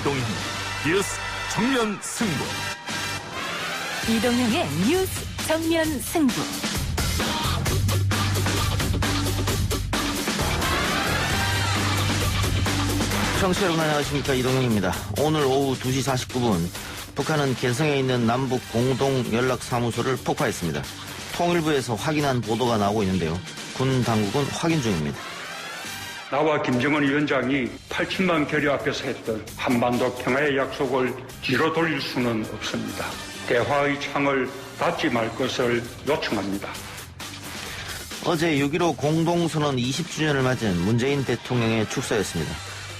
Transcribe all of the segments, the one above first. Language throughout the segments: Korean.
이동형 뉴스 정면 승부. 이동형의 뉴스 정면 승부. 청취자 여러분 안녕하십니까, 이동형입니다. 오늘 오후 2시 49분 북한은 개성에 있는 남북 공동연락사무소를 폭파했습니다. 통일부에서 확인한 보도가 나오고 있는데요. 군 당국은 확인 중입니다. 나와 김정은 위원장이 87만 결의 앞에서 했던 한반도 평화의 약속을 뒤로 돌릴 수는 없습니다. 대화의 창을 닫지 말 것을 요청합니다. 어제 6.15 공동선언 20주년을 맞은 문재인 대통령의 축사였습니다.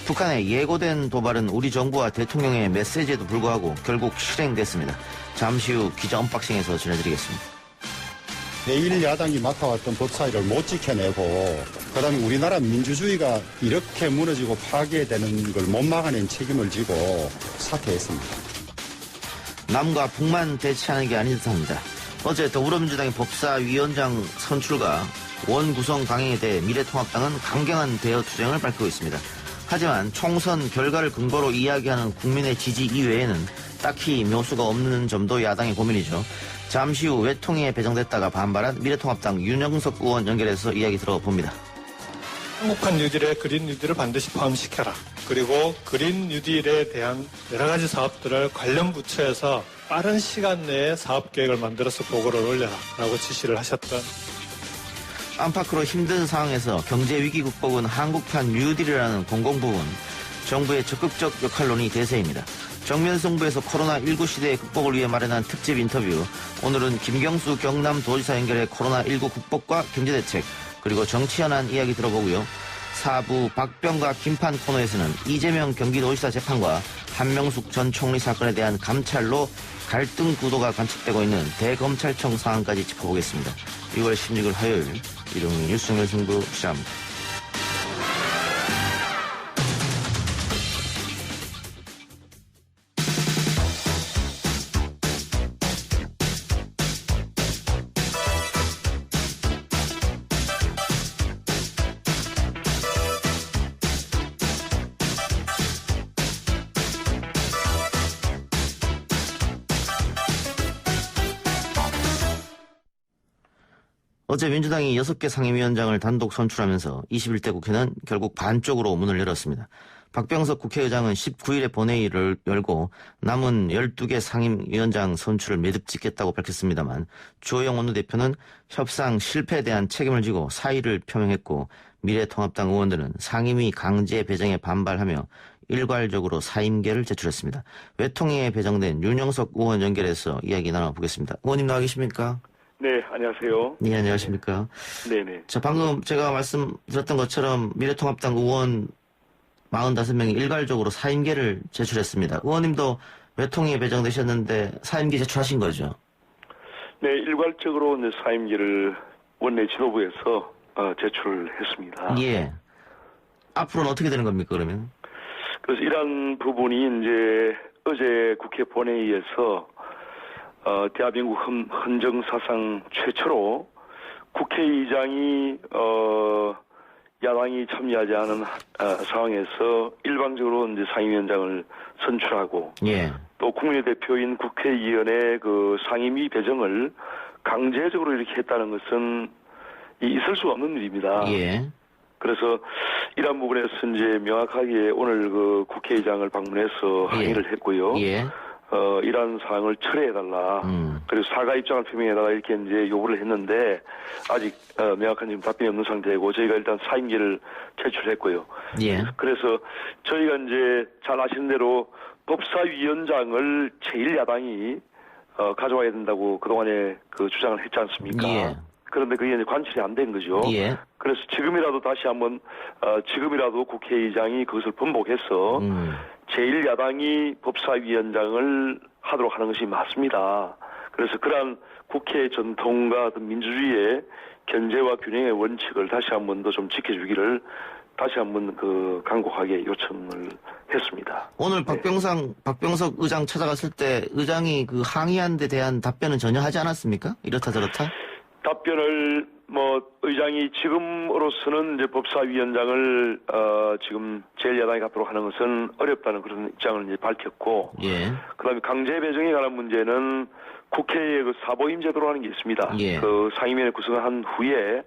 북한의 예고된 도발은 우리 정부와 대통령의 메시지에도 불구하고 결국 실행됐습니다. 잠시 후 기자 언박싱에서 전해드리겠습니다. 내1 야당이 맡아왔던 법사위를 못 지켜내고 그다음에 우리나라 민주주의가 이렇게 무너지고 파괴되는 걸 못 막아낸 책임을 지고 사퇴했습니다. 남과 북만 대치하는 게 아닌 듯합니다. 어제 더불어민주당의 법사위원장 선출과 원구성 강행에 대해 미래통합당은 강경한 대여 투쟁을 밝히고 있습니다. 하지만 총선 결과를 근거로 이야기하는 국민의 지지 이외에는 딱히 묘수가 없는 점도 야당의 고민이죠. 잠시 후 외통위에 배정됐다가 반발한 미래통합당 윤영석 의원 연결해서 이야기 들어봅니다. 한국판 뉴딜에 그린 뉴딜을 반드시 포함시켜라. 그리고 그린 뉴딜에 대한 여러 가지 사업들을 관련 부처에서 빠른 시간 내에 사업 계획을 만들어서 보고를 올려라 라고 지시를 하셨던. 안팎으로 힘든 상황에서 경제위기 극복은 한국판 뉴딜이라는 공공부문, 정부의 적극적 역할론이 대세입니다. 정면승부에서 코로나19 시대의 극복을 위해 마련한 특집 인터뷰. 오늘은 김경수 경남도지사 연결해 코로나19 극복과 경제대책, 그리고 정치 현안 이야기 들어보고요. 4부 박병과 김판 코너에서는 이재명 경기도지사 재판과 한명숙 전 총리 사건에 대한 감찰로 갈등 구도가 관측되고 있는 대검찰청 상황까지 짚어보겠습니다. 6월 16일 화요일 이동형 뉴스 정면 승부 시작합니다. 어제 민주당이 6개 상임위원장을 단독 선출하면서 21대 국회는 결국 반쪽으로 문을 열었습니다. 박병석 국회의장은 19일에 본회의를 열고 남은 12개 상임위원장 선출을 매듭 짓겠다고 밝혔습니다만 주호영 원내대표는 협상 실패에 대한 책임을 지고 사의를 표명했고 미래통합당 의원들은 상임위 강제 배정에 반발하며 일괄적으로 사임계를 제출했습니다. 외통위에 배정된 윤영석 의원 연결해서 이야기 나눠보겠습니다. 의원님 나와 계십니까? 네, 안녕하세요. 네, 안녕하십니까. 네네. 자, 방금 제가 말씀드렸던 것처럼 미래통합당 의원 45명이 일괄적으로 사임계를 제출했습니다. 의원님도 외통위에 배정되셨는데 사임계 제출하신 거죠? 네, 일괄적으로 이제 사임계를 원내 지도부에서 제출했습니다. 예. 앞으로는 어떻게 되는 겁니까, 그러면? 그래서 이러한 부분이 이제 어제 국회 본회의에서 대한민국 헌정사상 최초로 국회의장이 야당이 참여하지 않은 상황에서 일방적으로 이제 상임위원장을 선출하고 예. 또 국민의 대표인 국회의원의 그 상임위 배정을 강제적으로 이렇게 했다는 것은 있을 수 없는 일입니다. 예. 그래서 이러한 부분에서 이제 명확하게 오늘 그 국회의장을 방문해서 항의를 했고요. 예. 이러한 사항을 철회해달라. 그리고 사과 입장을 표명해달라 이렇게 이제 요구를 했는데 아직 명확한 지금 답변이 없는 상태이고 저희가 일단 사임계를 제출했고요. 예. 그래서 저희가 이제 잘 아시는 대로 법사위원장을 제1야당이 가져와야 된다고 그동안에 그 주장을 했지 않습니까? 예. 그런데 그게 이제 관철이 안 된 거죠. 예. 그래서 지금이라도 다시 한번 지금이라도 국회의장이 그것을 번복해서 제1야당이 법사위원장을 하도록 하는 것이 맞습니다. 그래서 그러한 국회 전통과 어떤 민주주의의 견제와 균형의 원칙을 다시 한 번 더 좀 지켜주기를 다시 한번 그 간곡하게 요청을 했습니다. 오늘 박병석 의장 찾아갔을 때 의장이 그 항의한 데 대한 답변은 전혀 하지 않았습니까? 이렇다 저렇다? 답변을 의장이 지금으로서는 이제 법사위원장을 지금 제1야당이 갖도록 하는 것은 어렵다는 그런 입장을 이제 밝혔고, 예. 그다음에 강제 배정에 관한 문제는 국회에 그 사보임 제도로 하는 게 있습니다. 예. 그 상임위원회 구성한 후에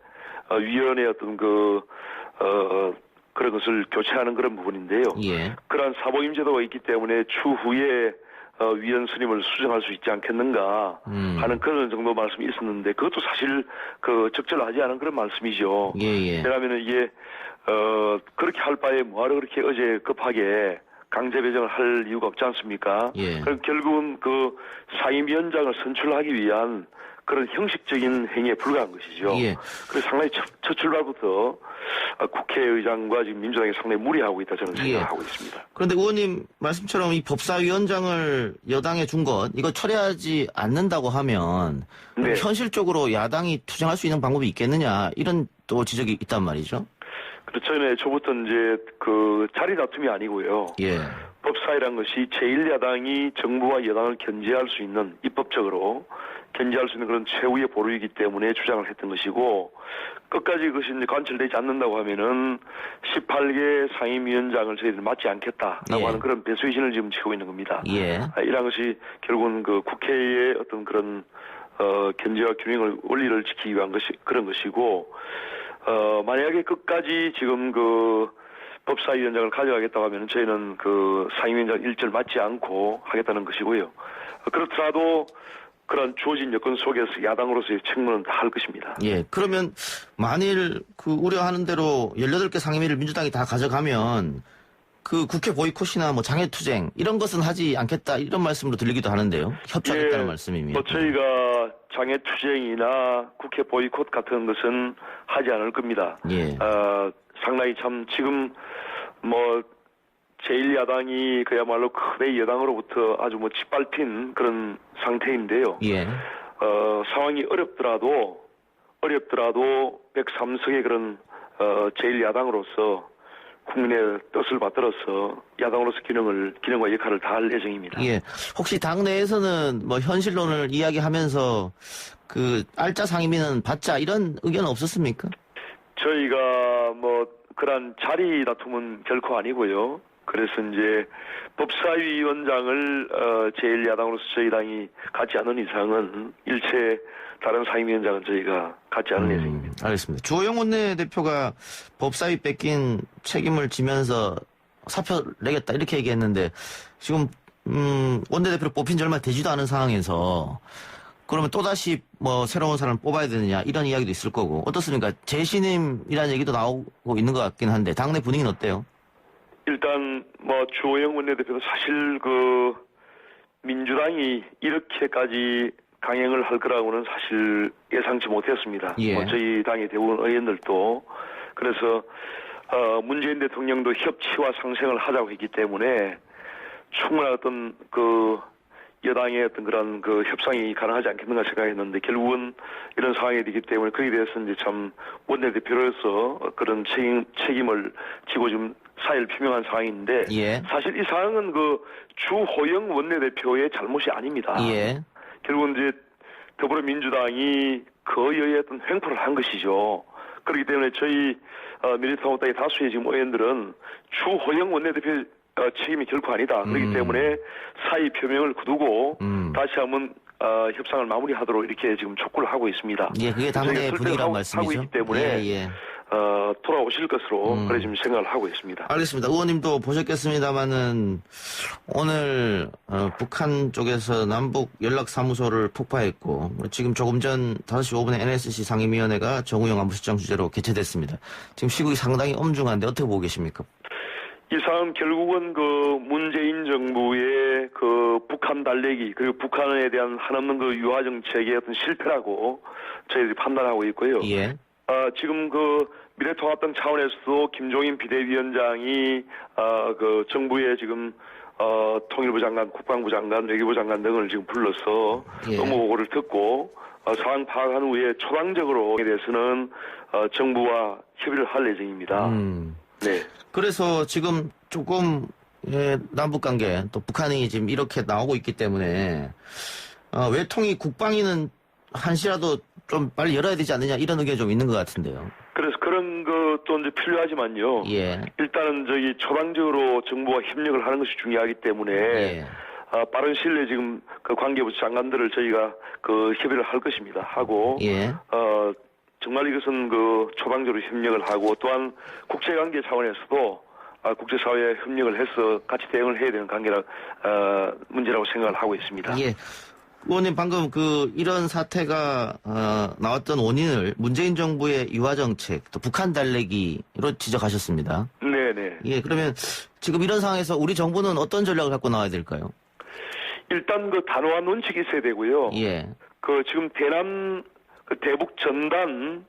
위원회 어떤 그런 것을 교체하는 그런 부분인데요. 예. 그러한 사보임 제도가 있기 때문에 추후에 위원 스님을 수정할 수 있지 않겠는가 하는 그런 정도 말씀이 있었는데, 그것도 사실 적절하지 않은 그런 말씀이죠. 예. 왜냐하면 이게 그렇게 할 바에 뭐하러 그렇게 어제 급하게 강제 배정을 할 이유가 없지 않습니까? 예. 그럼 결국은 그 상임위원장을 선출하기 위한 그런 형식적인 행위에 불과한 것이죠. 예. 그래서 상당히 첫 출발부터 국회의장과 지금 민주당이 상당히 무리하고 있다 저는 생각하고 있습니다. 그런데 의원님 말씀처럼 이 법사위원장을 여당에 준 것, 이거 철회하지 않는다고 하면 네. 현실적으로 야당이 투쟁할 수 있는 방법이 있겠느냐, 이런 또 지적이 있단 말이죠. 그렇죠. 네, 저부터 이제 그 자리 다툼이 아니고요. 예. 법사위란 것이 제1야당이 정부와 여당을 견제할 수 있는, 입법적으로 견제할 수 있는 그런 최후의 보루이기 때문에 주장을 했던 것이고, 끝까지 그것이 이제 관철되지 않는다고 하면은 18개 상임위원장을 저희들이 맡지 않겠다라고 예. 하는 그런 배수의신을 지금 지고 있는 겁니다. 예. 이런 것이 결국은 그 국회의 어떤 그런 견제와 균형을 원리를 지키기 위한 그런 것이고, 만약에 끝까지 지금 그 법사위원장을 가져가겠다고 하면 저희는 그 상임위원장 일절 맡지 않고 하겠다는 것이고요. 그렇더라도 그런 주어진 여건 속에서 야당으로서의 책무는 다 할 것입니다. 예. 그러면 만일 그 우려하는 대로 18개 상임위를 민주당이 다 가져가면 그 국회 보이콧이나 뭐 장애투쟁 이런 것은 하지 않겠다, 이런 말씀으로 들리기도 하는데요. 협조하겠다는 말씀입니다. 저희가 장애투쟁이나 국회 보이콧 같은 것은 하지 않을 겁니다. 예. 상당히 참 지금 제1야당이 그야말로 크게 여당으로부터 아주 짓밟힌 그런 상태인데요. 예. 상황이 어렵더라도 103석의 그런 제1야당으로서 국민의 뜻을 받들어서 야당으로서 기능과 역할을 다할 예정입니다. 예. 혹시 당내에서는 뭐 현실론을 이야기하면서 그 알짜 상임위는 받자, 이런 의견은 없었습니까? 저희가 그런 자리 다툼은 결코 아니고요. 그래서 이제 법사위원장을 제1야당으로서 저희 당이 갖지 않은 이상은 일체 다른 상임위원장은 저희가 갖지 않은 예정입니다. 알겠습니다. 주호영 원내대표가 법사위 뺏긴 책임을 지면서 사표 내겠다, 이렇게 얘기했는데, 지금 원내대표로 뽑힌 지 얼마 되지도 않은 상황에서 그러면 또다시 새로운 사람을 뽑아야 되느냐, 이런 이야기도 있을 거고, 어떻습니까? 재신임이라는 얘기도 나오고 있는 것 같긴 한데 당내 분위기는 어때요? 일단 주호영 원내대표도 사실 그 민주당이 이렇게까지 강행을 할 거라고는 사실 예상치 못했습니다. 예. 저희 당의 대부분 의원들도. 그래서 문재인 대통령도 협치와 상생을 하자고 했기 때문에 충분한 어떤 그 여당의 어떤 그런 그 협상이 가능하지 않겠는가 생각했는데, 결국은 이런 상황이 되기 때문에 거기에 대해서 이제 참 원내대표로서 그런 책임을 지고 좀 사의를 표명한 상황인데, 예. 사실 이 상황은 그 주호영 원내대표의 잘못이 아닙니다. 예. 결국은 이제 더불어민주당이 그 여의 어떤 횡포를 한 것이죠. 그렇기 때문에 저희 미래통합당의 다수의 지금 의원들은 주호영 원내대표 책임이 결코 아니다. 그렇기 때문에 사의 표명을 거두고 다시 한번 협상을 마무리하도록 이렇게 지금 촉구를 하고 있습니다. 예, 그게 당내 분위기란 말씀이죠. 하고 있기 때문에 예. 돌아오실 것으로 그래 지금 생각을 하고 있습니다. 알겠습니다. 의원님도 보셨겠습니다만은 오늘 북한 쪽에서 남북 연락사무소를 폭파했고, 지금 조금 전 5시 5분에 NSC 상임위원회가 정우영 안보실장 주재로 개최됐습니다. 지금 시국이 상당히 엄중한데 어떻게 보고 계십니까? 이 상황 결국은 그 문재인 정부의 그 북한 달래기, 그리고 북한에 대한 한없는 그 유화 정책의 어떤 실패라고 저희들이 판단하고 있고요. 예. 지금 그 미래통합당 차원에서도 김종인 비대위원장이 그 정부의 지금 통일부 장관, 국방부 장관, 외교부 장관 등을 지금 불러서 예. 업무 보고를 듣고 상황 파악한 후에 초당적으로에 대해서는 정부와 협의를 할 예정입니다. 네. 그래서 지금 조금 남북관계, 또 북한이 지금 이렇게 나오고 있기 때문에 외통위 국방위는 한시라도 좀 빨리 열어야 되지 않느냐 이런 의견이 좀 있는 것 같은데요. 그래서 그런 것도 이제 필요하지만요. 예. 일단은 저기 처방적으로 정부와 협력을 하는 것이 중요하기 때문에 예. 빠른 시일 내에 지금 그 관계부 장관들을 저희가 그 협의를 할 것입니다. 하고 예. 정말 이것은 그 처방적으로 협력을 하고 또한 국제관계 차원에서도 국제사회에 협력을 해서 같이 대응을 해야 되는 문제라고 생각을 하고 있습니다. 예. 의원님 방금 이런 사태가 나왔던 원인을 문재인 정부의 유화 정책 또 북한 달래기로 지적하셨습니다. 네네. 예. 그러면 지금 이런 상황에서 우리 정부는 어떤 전략을 갖고 나와야 될까요? 일단 그 단호한 원칙이 있어야 되고요. 예. 지금 대남 대북 전단으로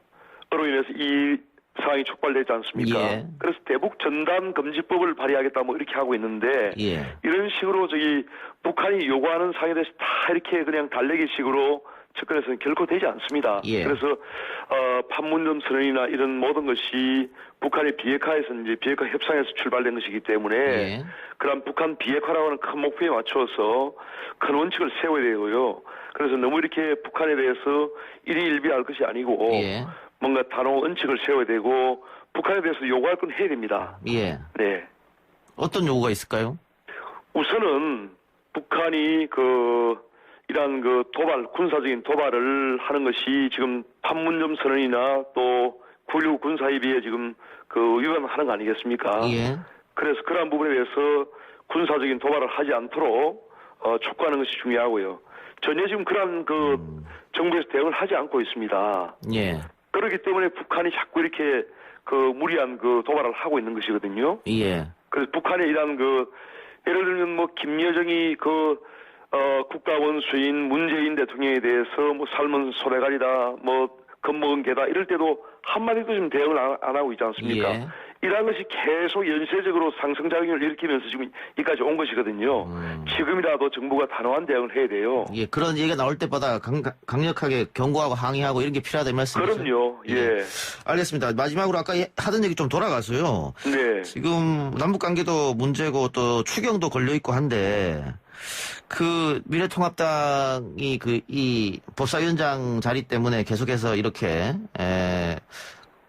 인해서 이 상황이 촉발되지 않습니까? 예. 그래서 대북 전단 금지법을 발의하겠다 뭐 이렇게 하고 있는데 예. 이런 식으로 북한이 요구하는 사항에 대해서 다 이렇게 그냥 달래기식으로 접근해서는 결코 되지 않습니다. 예. 그래서 판문점 선언이나 이런 모든 것이 북한의 비핵화에서 이제 비핵화 협상에서 출발된 것이기 때문에 예. 그런 북한 비핵화라고 하는 큰 목표에 맞춰서 큰 원칙을 세워야 되고요. 그래서 너무 이렇게 북한에 대해서 일희일비할 것이 아니고 예. 뭔가 단호 원칙을 세워야 되고 북한에 대해서 요구할 건 해야 됩니다. 예. 네. 어떤 요구가 있을까요? 우선은 북한이 이러한 군사적인 도발을 하는 것이 지금 판문점 선언이나 또 9.19 군사합의에 지금 위반하는 거 아니겠습니까? 예. 그래서 그러한 부분에 대해서 군사적인 도발을 하지 않도록 촉구하는 것이 중요하고요. 전혀 지금 그러한 정부에서 대응을 하지 않고 있습니다. 예. 그렇기 때문에 북한이 자꾸 이렇게 무리한 도발을 하고 있는 것이거든요. 예. 그래서 북한의 이러한 예를 들면 김여정이 국가 원수인 문재인 대통령에 대해서 삶은 소래가리다, 겁먹은 개다 이럴 때도 한마디도 지금 대응을 안 하고 있지 않습니까? 예. 이러한 것이 계속 연쇄적으로 상승작용을 일으키면서 지금 여기까지 온 것이거든요. 지금이라도 정부가 단호한 대응을 해야 돼요. 예, 그런 얘기가 나올 때마다 강력하게 경고하고 항의하고 이런 게 필요하다는 말씀이죠? 그럼요. 예. 알겠습니다. 마지막으로 아까 하던 얘기 좀 돌아가서요. 네. 지금 남북관계도 문제고 또 추경도 걸려있고 한데 미래통합당이 이 법사위원장 자리 때문에 계속해서 이렇게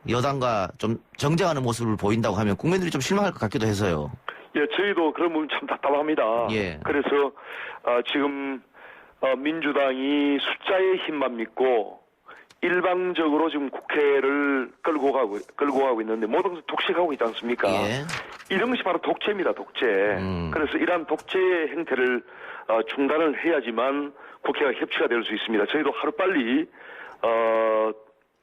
여당과 좀 정쟁하는 모습을 보인다고 하면 국민들이 좀 실망할 것 같기도 해서요. 예, 저희도 그런 부분 참 답답합니다. 예. 그래서 지금 민주당이 숫자의 힘만 믿고 일방적으로 지금 국회를 끌고 가고 있는데 모든 것을 독식하고 있지 않습니까? 예. 이런 것이 바로 독재입니다, 독재. 그래서 이러한 독재의 행태를 중단을 해야지만 국회가 협치가 될 수 있습니다. 저희도 하루빨리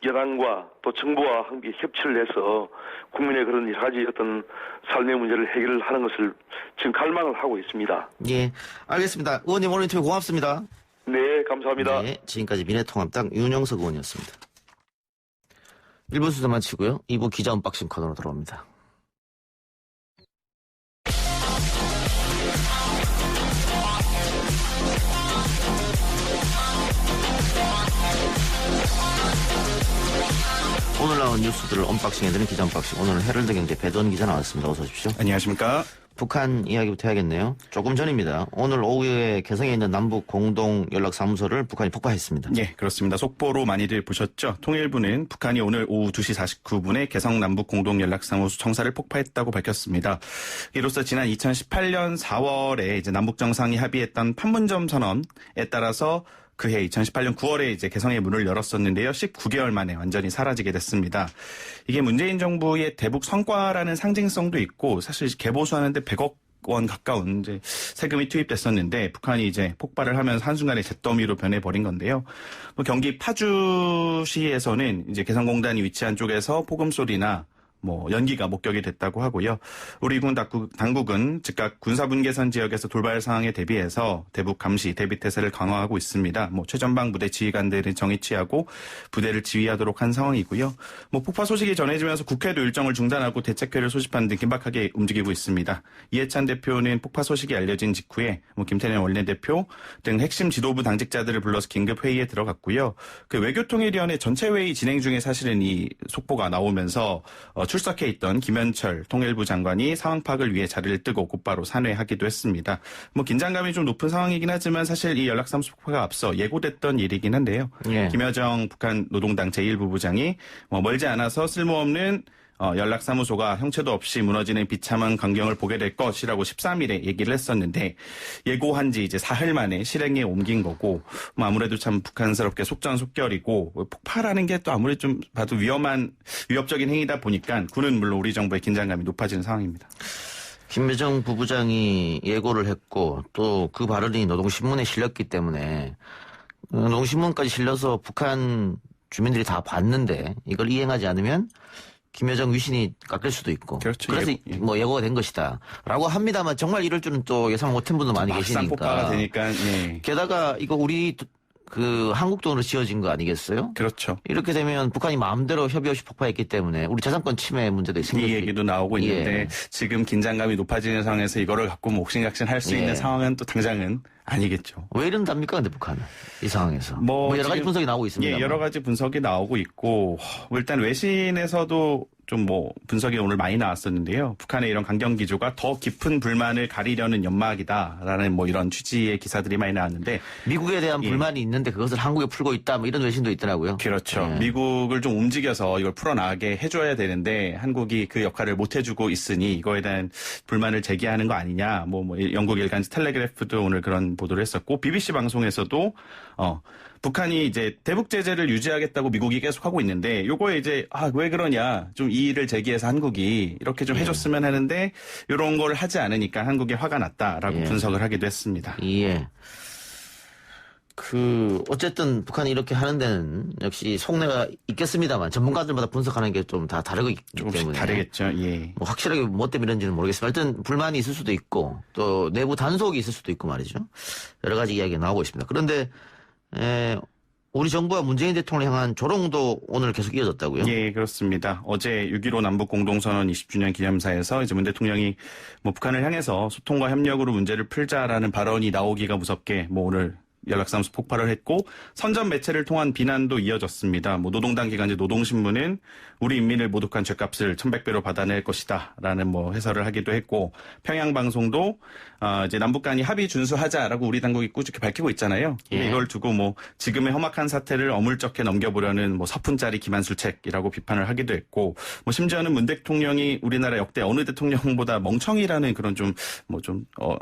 여당과 또 정부와 함께 협치를 해서 국민의 그런 여러 가지 어떤 삶의 문제를 해결을 하는 것을 지금 갈망을 하고 있습니다. 예, 알겠습니다. 의원님 오늘 인터뷰 고맙습니다. 네, 감사합니다. 네, 지금까지 미래통합당 윤영석 의원이었습니다. 1부 순서 마치고요. 2부 기자 언박싱 코너로 들어옵니다. 오늘 나온 뉴스들을 언박싱해드리는 기자 언박싱. 오늘은 헤럴드경제 배도원 기자 나왔습니다. 어서 오십시오. 안녕하십니까. 북한 이야기부터 해야겠네요. 조금 전입니다. 오늘 오후에 개성에 있는 남북 공동 연락사무소를 북한이 폭파했습니다. 예, 그렇습니다. 속보로 많이들 보셨죠. 통일부는 북한이 오늘 오후 2시 49분에 개성 남북 공동 연락사무소 청사를 폭파했다고 밝혔습니다. 이로써 지난 2018년 4월에 이제 남북 정상이 합의했던 판문점 선언에 따라서 그해 2018년 9월에 이제 개성의 문을 열었었는데요. 19개월 만에 완전히 사라지게 됐습니다. 이게 문재인 정부의 대북 성과라는 상징성도 있고 사실 개보수하는데 100억 원 가까운 이제 세금이 투입됐었는데 북한이 이제 폭발을 하면서 한순간에 잿더미로 변해버린 건데요. 경기 파주시에서는 이제 개성공단이 위치한 쪽에서 폭음 소리나 연기가 목격이 됐다고 하고요. 우리 군 당국은 즉각 군사분계선 지역에서 돌발 상황에 대비해서 대북 감시, 대비태세를 강화하고 있습니다. 최전방 부대 지휘관들을 정위치하고 부대를 지휘하도록 한 상황이고요. 폭파 소식이 전해지면서 국회도 일정을 중단하고 대책회를 소집하는 등 긴박하게 움직이고 있습니다. 이해찬 대표는 폭파 소식이 알려진 직후에 김태년 원내대표 등 핵심 지도부 당직자들을 불러서 긴급 회의에 들어갔고요. 외교통일위원회 전체 회의 진행 중에 사실은 이 속보가 나오면서 출석해 있던 김현철 통일부 장관이 상황 파악을 위해 자리를 뜨고 곧바로 산회하기도 했습니다. 뭐 긴장감이 좀 높은 상황이긴 하지만 사실 이 연락사무소 폭파가 앞서 예고됐던 일이긴 한데요. 예. 김여정 북한 노동당 제1부부장이 멀지 않아서 쓸모없는 연락사무소가 형체도 없이 무너지는 비참한 광경을 보게 될 것이라고 13일에 얘기를 했었는데 예고한 지 이제 사흘 만에 실행에 옮긴 거고 아무래도 참 북한스럽게 속전속결이고 폭발하는 게 또 아무리 좀 봐도 위협적인 행위다 보니까 군은 물론 우리 정부의 긴장감이 높아지는 상황입니다. 김여정 부부장이 예고를 했고 또 그 발언이 노동신문에 실렸기 때문에 노동신문까지 실려서 북한 주민들이 다 봤는데 이걸 이행하지 않으면 김여정 위신이 깎일 수도 있고. 그렇죠. 그래서 예고가 된 것이다라고 합니다만 정말 이럴 줄은 또 예상 못한 분도 많이 계시니까. 폭파가 되니까. 예. 게다가 이거 우리 한국 돈으로 지어진 거 아니겠어요? 그렇죠. 이렇게 되면 북한이 마음대로 협의 없이 폭파했기 때문에 우리 재산권 침해 문제도 생길 이 얘기도 나오고 있는데 예. 지금 긴장감이 높아지는 상황에서 이거를 갖고 옥신각신할 수 예. 있는 상황은 또 당장은 아니겠죠. 왜 이런답니까? 근데 북한은 이 상황에서 뭐 여러 가지 지금, 분석이 나오고 있습니다. 예, 여러 가지 분석이 나오고 있고 일단 외신에서도 좀 분석이 오늘 많이 나왔었는데요. 북한의 이런 강경 기조가 더 깊은 불만을 가리려는 연막이다라는 이런 취지의 기사들이 많이 나왔는데 미국에 대한 예. 불만이 있는데 그것을 한국에 풀고 있다 이런 외신도 있더라고요. 그렇죠. 예. 미국을 좀 움직여서 이걸 풀어나가게 해줘야 되는데 한국이 그 역할을 못 해주고 있으니 이거에 대한 불만을 제기하는 거 아니냐. 영국 일간지 텔레그래프도 오늘 그런 보도를 했었고 BBC 방송에서도 북한이 이제 대북 제재를 유지하겠다고 미국이 계속 하고 있는데 요거에 이제 왜 그러냐 좀 이의를 제기해서 한국이 이렇게 좀 해줬으면 하는데 이런 걸 하지 않으니까 한국에 화가 났다라고 예. 분석을 하기도 했습니다. 예. 어쨌든 북한이 이렇게 하는 데는 역시 속내가 있겠습니다만 전문가들마다 분석하는 게 좀 다 다르기 조금씩 때문에. 다르겠죠. 예. 확실하게 뭐 때문에 이런지는 모르겠지만 하여튼 불만이 있을 수도 있고 또 내부 단속이 있을 수도 있고 말이죠. 여러 가지 이야기가 나오고 있습니다. 그런데 우리 정부와 문재인 대통령을 향한 조롱도 오늘 계속 이어졌다고요? 예, 그렇습니다. 어제 6.15 남북 공동선언 20주년 기념사에서 이제 문 대통령이 북한을 향해서 소통과 협력으로 문제를 풀자라는 발언이 나오기가 무섭게 오늘 연락사무소 폭발을 했고 선전 매체를 통한 비난도 이어졌습니다. 노동당 기관지 노동신문은 우리 인민을 모독한 죄값을 1100배로 받아낼 것이다라는 해설을 하기도 했고 평양방송도 이제 남북 간이 합의 준수하자라고 우리 당국이 꾸준히 밝히고 있잖아요. 예. 이걸 두고 지금의 험악한 사태를 어물쩍게 넘겨보려는 서푼짜리 기만술책이라고 비판을 하기도 했고 심지어는 문 대통령이 우리나라 역대 어느 대통령보다 멍청이라는 그런 좀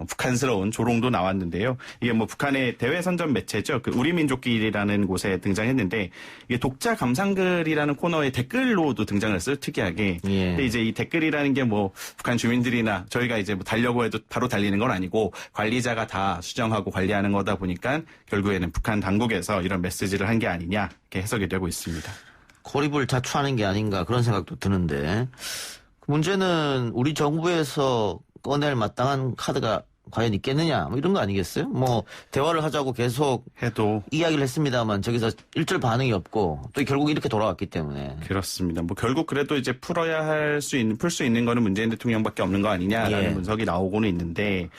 북한스러운 조롱도 나왔는데요. 이게 북한의 대외 선전 매체죠. 우리 민족길이라는 곳에 등장했는데 이게 독자 감상글이라는 코너의 댓글로도 등장을 했어요. 특이하게. 예. 근데 이제 이 댓글이라는 게 북한 주민들이나 저희가 이제 달려고 해도 바로 달리는 건 아니고 관리자가 다 수정하고 관리하는 거다 보니까 결국에는 북한 당국에서 이런 메시지를 한 게 아니냐 이렇게 해석이 되고 있습니다. 고립을 자초하는 게 아닌가 그런 생각도 드는데 문제는 우리 정부에서 꺼낼 마땅한 카드가 과연 있겠느냐 이런 거 아니겠어요? 대화를 하자고 계속 해도 이야기를 했습니다만 저기서 일절 반응이 없고 또 결국 이렇게 돌아왔기 때문에 그렇습니다. 결국 그래도 이제 풀 수 있는 거는 문재인 대통령밖에 없는 거 아니냐라는 예. 분석이 나오고는 있는데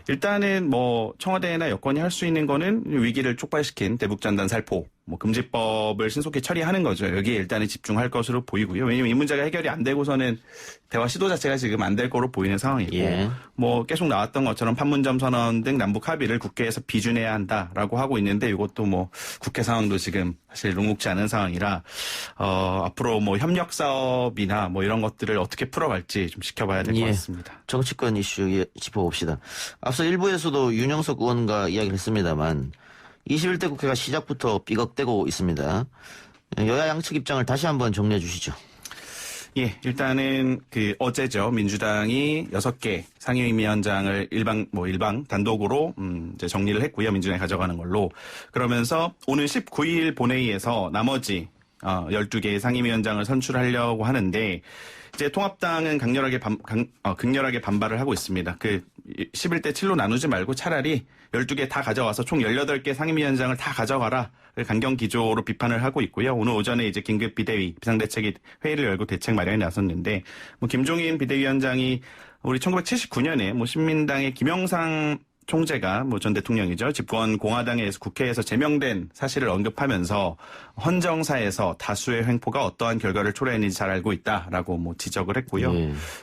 일단은 청와대나 여권이 할 수 있는 거는 위기를 촉발시킨 대북전단 살포 금지법을 신속히 처리하는 거죠. 여기에 일단은 집중할 것으로 보이고요. 왜냐하면 이 문제가 해결이 안 되고서는 대화 시도 자체가 지금 안 될 거로 보이는 상황이고 예. 계속 나왔던 것처럼 판문점 선언 등 남북 합의를 국회에서 비준해야 한다라고 하고 있는데 이것도 국회 상황도 지금 사실 녹록지 않은 상황이라 앞으로 협력 사업이나 이런 것들을 어떻게 풀어갈지 좀 지켜봐야 될 것 예. 같습니다. 정치권 이슈 짚어봅시다. 앞서 일부에서도 윤영석 의원과 이야기를 했습니다만 21대 국회가 시작부터 삐걱대고 있습니다. 여야 양측 입장을 다시 한번 정리해 주시죠. 예, 일단은 어제죠. 민주당이 6개 상임위원장을 일방 단독으로 이제 정리를 했고요. 민주당이 가져가는 걸로. 그러면서 오늘 19일 본회의에서 나머지 12개의 상임위원장을 선출하려고 하는데 이제 통합당은 극렬하게 반발을 하고 있습니다. 11대 7로 나누지 말고 차라리 12개 다 가져와서 총 18개 상임위원장을 다 가져가라. 강경 기조로 비판을 하고 있고요. 오늘 오전에 이제 긴급 비대위 비상대책위 회의를 열고 대책 마련에 나섰는데 김종인 비대위원장이 우리 1979년에 신민당의 김영삼 총재가 뭐 전 대통령이죠. 집권 공화당에서 국회에서 제명된 사실을 언급하면서 헌정사에서 다수의 횡포가 어떠한 결과를 초래했는지 잘 알고 있다라고 뭐 지적을 했고요.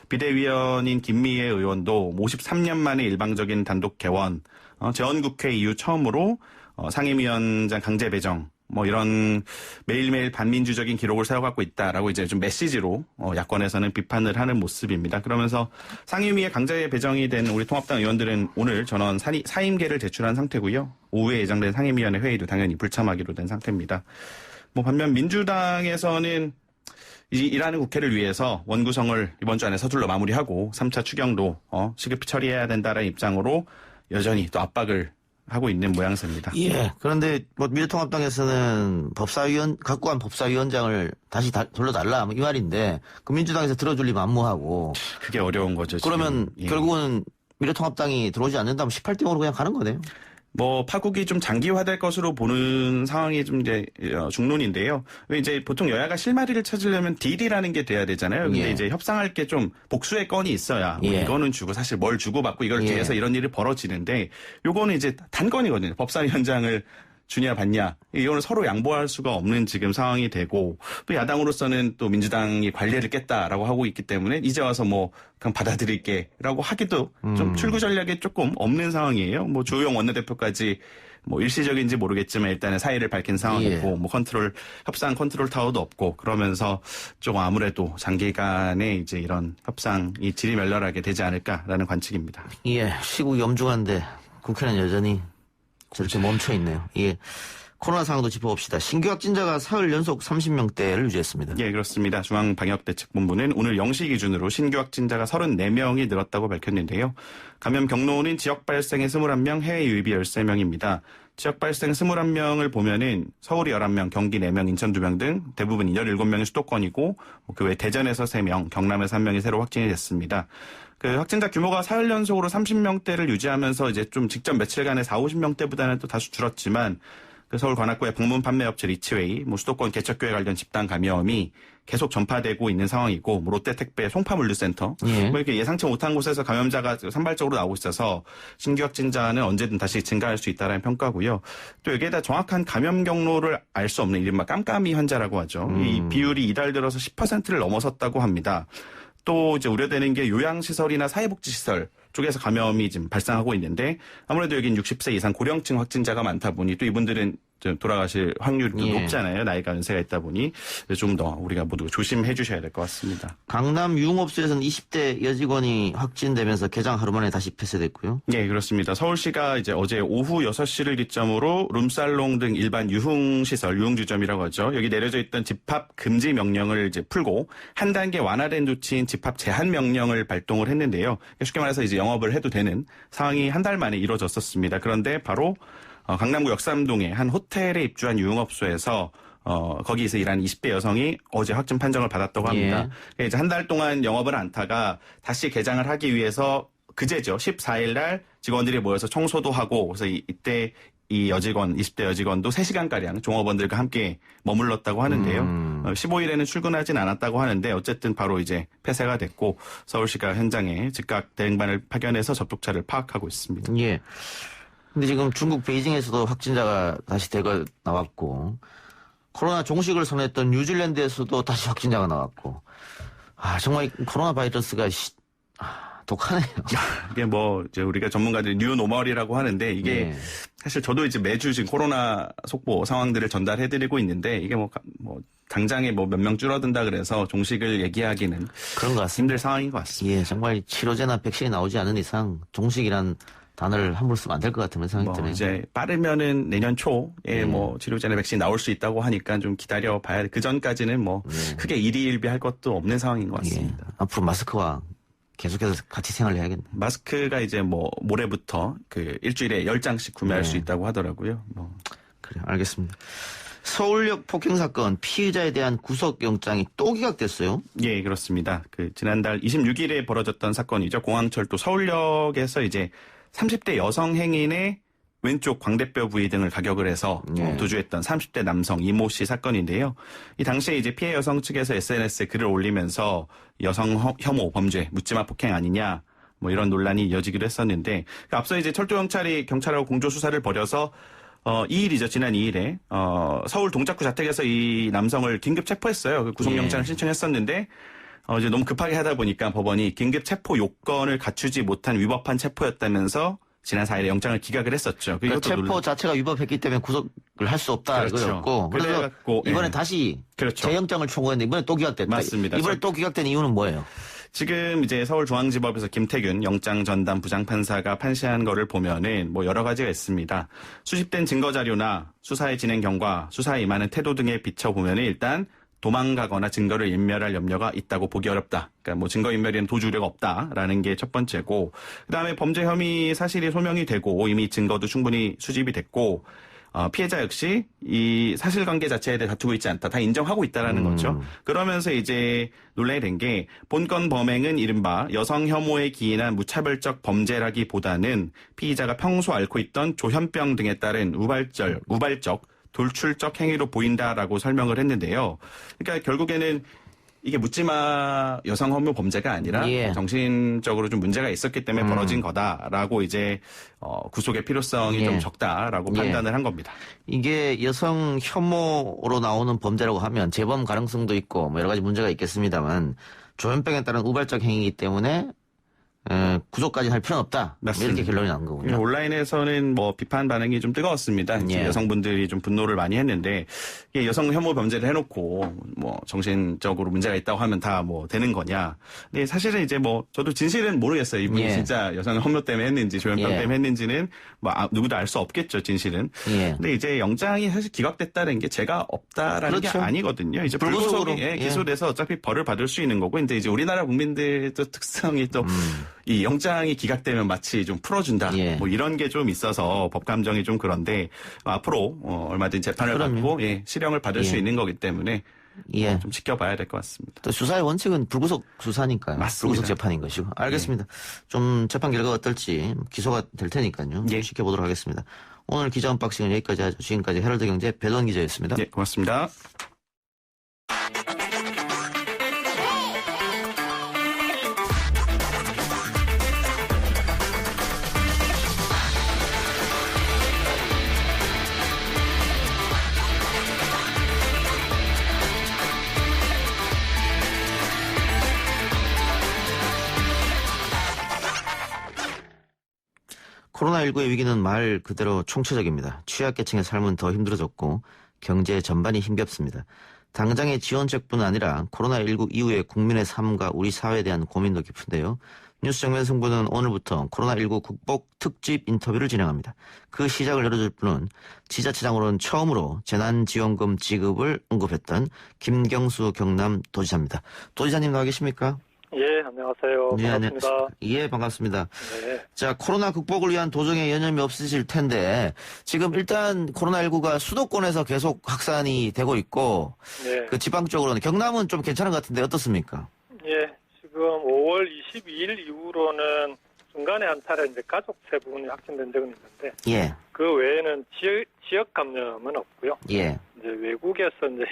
비대위원인 김미애 의원도 53년 만에 일방적인 단독 개원, 재헌국회 이후 처음으로 상임위원장 강제 배정, 뭐 이런 매일매일 반민주적인 기록을 세워갖고 있다라고 이제 좀 메시지로 야권에서는 비판을 하는 모습입니다. 그러면서 상임위에 강제 배정이 된 우리 통합당 의원들은 오늘 전원 사임계를 제출한 상태고요. 오후에 예정된 상임위원회 회의도 당연히 불참하기로 된 상태입니다. 뭐 반면 민주당에서는 일하는 국회를 위해서 원구성을 이번 주 안에 서둘러 마무리하고 3차 추경도 시급히 처리해야 된다는 입장으로 여전히 또 압박을 하고 있는 모양새입니다. 예. 그런데 뭐 미래통합당에서는 갖고 간 법사위원장을 다시 돌려달라 이 말인데 그 민주당에서 들어줄 리 만무하고 그게 어려운 거죠. 그러면 지금. 결국은 미래통합당이 들어오지 않는다면 18대 0으로 그냥 가는 거네요. 뭐 파국이 좀 장기화될 것으로 보는 상황이 좀 이제 중론인데요. 왜 이제 보통 여야가 실마리를 찾으려면 딜이라는 게 돼야 되잖아요. 근데 이제 협상할 게 좀 복수의 건이 있어야 뭐 이거는 주고 사실 뭘 주고 받고 이걸 통해서 이런 일이 벌어지는데 요거는 이제 단건이거든요. 법사위원장을 주냐 받냐 이거는 서로 양보할 수가 없는 지금 상황이 되고 또 야당으로서는 또 민주당이 관례를 깼다라고 하고 있기 때문에 이제 와서 뭐 그냥 받아들일게라고 하기도 좀 출구 전략이 조금 없는 상황이에요. 뭐 주호영 원내대표까지 뭐 일시적인지 모르겠지만 일단은 사의를 밝힌 상황이고 뭐 협상 컨트롤 타워도 없고 그러면서 좀 아무래도 장기간에 이제 이런 협상이 지리멸렬하게 되지 않을까라는 관측입니다. 예, 시국이 엄중한데 국회는 여전히 저렇게 멈춰 있네요. 예. 코로나 상황도 짚어봅시다. 신규 확진자가 사흘 연속 30명대를 유지했습니다. 예, 그렇습니다. 중앙방역대책본부는 오늘 0시 기준으로 신규 확진자가 34명이 늘었다고 밝혔는데요. 감염 경로는 지역 발생의 21명, 해외 유입이 13명입니다. 지역 발생 21명을 보면은 서울이 11명, 경기 4명, 인천 2명 등 대부분 17명이 수도권이고 그 외 대전에서 3명, 경남에서 1명이 새로 확진이 됐습니다. 그 확진자 규모가 사흘 연속으로 30명대를 유지하면서 이제 좀 직전 며칠간의 40~50명대보다는 또 다소 줄었지만 그 서울 관악구의 방문 판매업체 리치웨이, 뭐 수도권 개척교회 관련 집단 감염이 계속 전파되고 있는 상황이고 뭐 롯데택배 송파물류센터 뭐 이렇게 예상치 못한 곳에서 감염자가 산발적으로 나오고 있어서 신규 확진자는 언제든 다시 증가할 수 있다는 평가고요. 또 여기에다 정확한 감염 경로를 알 수 없는 이른바 깜깜이 환자라고 하죠. 이 비율이 이달 들어서 10%를 넘어섰다고 합니다. 또 이제 우려되는 게 요양시설이나 사회복지시설 쪽에서 감염이 지금 발생하고 있는데 아무래도 여긴 60세 이상 고령층 확진자가 많다 보니 또 이분들은 돌아가실 확률도 높잖아요. 나이가 연세가 있다 보니 좀 더 우리가 모두 조심해 주셔야 될 것 같습니다. 강남 유흥업소에서는 20대 여직원이 확진되면서 개장 하루 만에 다시 폐쇄됐고요. 네, 그렇습니다. 서울시가 이제 어제 오후 6시를 기점으로 룸살롱 등 일반 유흥시설, 유흥주점이라고 하죠. 여기 내려져 있던 집합 금지 명령을 이제 풀고 한 단계 완화된 조치인 집합 제한 명령을 발동을 했는데요. 쉽게 말해서 이제 영업을 해도 되는 상황이 한 달 만에 이루어졌었습니다. 그런데 바로 강남구 역삼동의 한 호텔에 입주한 유흥업소에서 거기에서 일하는 20대 여성이 어제 확진 판정을 받았다고 합니다. 이제 한 달 동안 영업을 안다가 다시 개장을 하기 위해서 그제죠. 14일 날 직원들이 모여서 청소도 하고 그래서 이때 이 여직원, 20대 여직원도 3시간가량 종업원들과 함께 머물렀다고 하는데요. 15일에는 출근하진 않았다고 하는데 어쨌든 바로 이제 폐쇄가 됐고 서울시가 현장에 즉각 대응반을 파견해서 접촉자를 파악하고 있습니다. 예. 근데 지금 중국 베이징에서도 확진자가 다시 대거 나왔고 코로나 종식을 선언했던 뉴질랜드에서도 다시 확진자가 나왔고 정말 코로나 바이러스가 독하네요. 이게 뭐 이제 우리가 전문가들이 뉴노멀이라고 하는데 이게 사실 저도 이제 매주 지금 코로나 속보 상황들을 전달해드리고 있는데 이게 뭐 당장에 뭐 몇 명 줄어든다 그래서 종식을 얘기하기는 그런 것 같습니다. 힘들 상황인 것 같습니다. 예, 정말 치료제나 백신이 나오지 않은 이상 종식이란 단어를 함부로 쓰면 안 될 것 같은 생각이 드네요. 이제 빠르면은 내년 초에 뭐 치료제나 백신 나올 수 있다고 하니까 좀 기다려 봐야 돼. 그 전까지는 뭐 크게 일희일비할 것도 없는 상황인 것 같습니다. 앞으로 마스크와 계속해서 같이 생활을 해야겠네. 마스크가 이제 뭐 모레부터 그 일주일에 10장씩 구매할 수 있다고 하더라고요. 그래, 알겠습니다. 서울역 폭행 사건 피의자에 대한 구속영장이 또 기각됐어요? 예, 그렇습니다. 그 지난달 26일에 벌어졌던 사건이죠. 공항철도 서울역에서 이제 30대 여성 행인의 왼쪽 광대뼈 부위 등을 가격을 해서 도주했던 30대 남성 이모 씨 사건인데요. 이 당시에 이제 피해 여성 측에서 SNS에 글을 올리면서 여성 혐오 범죄 묻지마 폭행 아니냐 뭐 이런 논란이 이어지기도 했었는데 앞서 이제 철도경찰이 경찰하고 공조 수사를 벌여서 2일이죠. 지난 2일에 서울 동작구 자택에서 이 남성을 긴급 체포했어요. 그 구속영장을 신청했었는데 이제 너무 급하게 하다 보니까 법원이 긴급 체포 요건을 갖추지 못한 위법한 체포였다면서 지난 4일에 영장을 기각을 했었죠. 그 체포 자체가 위법했기 때문에 구속을 할 수 없다 이거였고 그래서 이번에 다시 재영장을 청구했는데 이번에 또 기각됐다. 맞습니다. 이번에 또 기각된 이유는 뭐예요? 지금 이제 서울중앙지법에서 김태균 영장전담 부장판사가 판시한 거를 보면은 뭐 여러 가지가 있습니다. 수집된 증거 자료나 수사의 진행 경과, 수사에 임하는 태도 등에 비춰보면은 일단 도망가거나 증거를 인멸할 염려가 있다고 보기 어렵다. 그러니까 뭐 증거인멸에는 도주우려가 없다라는 게 첫 번째고, 그다음에 범죄 혐의 사실이 소명이 되고 이미 증거도 충분히 수집이 됐고, 피해자 역시 이 사실관계 자체에 대해 다투고 있지 않다. 다 인정하고 있다라는 거죠. 그러면서 이제 논란이 된 게 본건 범행은 이른바 여성 혐오에 기인한 무차별적 범죄라기보다는 피의자가 평소 앓고 있던 조현병 등에 따른 우발적 돌출적 행위로 보인다라고 설명을 했는데요. 그러니까 결국에는 이게 묻지마 여성 혐오 범죄가 아니라 정신적으로 좀 문제가 있었기 때문에 벌어진 거다라고 이제 구속의 필요성이 좀 적다라고 판단을 한 겁니다. 이게 여성 혐오로 나오는 범죄라고 하면 재범 가능성도 있고 뭐 여러 가지 문제가 있겠습니다만 조현병에 따른 우발적 행위이기 때문에 구속까지 할 필요는 없다. 맞습니다. 이렇게 결론이 난 거군요. 온라인에서는 뭐 비판 반응이 좀 뜨거웠습니다. 여성분들이 좀 분노를 많이 했는데 이게 여성 혐오 범죄를 해놓고 뭐 정신적으로 문제가 있다고 하면 다 뭐 되는 거냐. 근데 사실은 이제 뭐 저도 진실은 모르겠어요. 이분이 진짜 여성 혐오 때문에 했는지 조현병 때문에 했는지는 뭐 누구도 알 수 없겠죠. 진실은. 근데 이제 영장이 사실 기각됐다는 게 죄가 없다라는 게 아니거든요. 이제 불구속이 기소돼서 어차피 벌을 받을 수 있는 거고, 근데 이제 우리나라 국민들의 또 특성이 또 이 영장이 기각되면 마치 좀 풀어준다. 뭐 이런 게 좀 있어서 법 감정이 좀 그런데 앞으로 얼마든지 재판을 받고 실형을 받을 수 있는 거기 때문에 좀 지켜봐야 될 것 같습니다. 또 수사의 원칙은 불구속 수사니까요. 맞습니다. 불구속 재판인 것이고. 알겠습니다. 좀 재판 결과가 어떨지 기소가 될 테니까요. 지켜보도록 하겠습니다. 오늘 기자 언박싱은 여기까지 하죠. 지금까지 헤럴드 경제 배도원 기자였습니다. 고맙습니다. 코로나19의 위기는 말 그대로 총체적입니다. 취약계층의 삶은 더 힘들어졌고 경제 전반이 힘겹습니다. 당장의 지원책뿐 아니라 코로나19 이후의 국민의 삶과 우리 사회에 대한 고민도 깊은데요. 뉴스 정면 승부는 오늘부터 코로나19 극복 특집 인터뷰를 진행합니다. 그 시작을 열어줄 분은 지자체장으로는 처음으로 재난지원금 지급을 언급했던 김경수 경남도지사입니다. 도지사님 나와 계십니까? 예, 안녕하세요. 반갑습니다. 예, 반갑습니다. 자, 코로나 극복을 위한 도정에 여념이 없으실 텐데 지금 일단 코로나19가 수도권에서 계속 확산이 되고 있고 그 지방 쪽으로는 경남은 좀 괜찮은 것 같은데 어떻습니까? 예, 지금 5월 22일 이후로는 중간에 한 차례 이제 가족 세 분이 확진된 적은 있는데 그 외에는 지역 감염은 없고요. 이제 외국에서 이제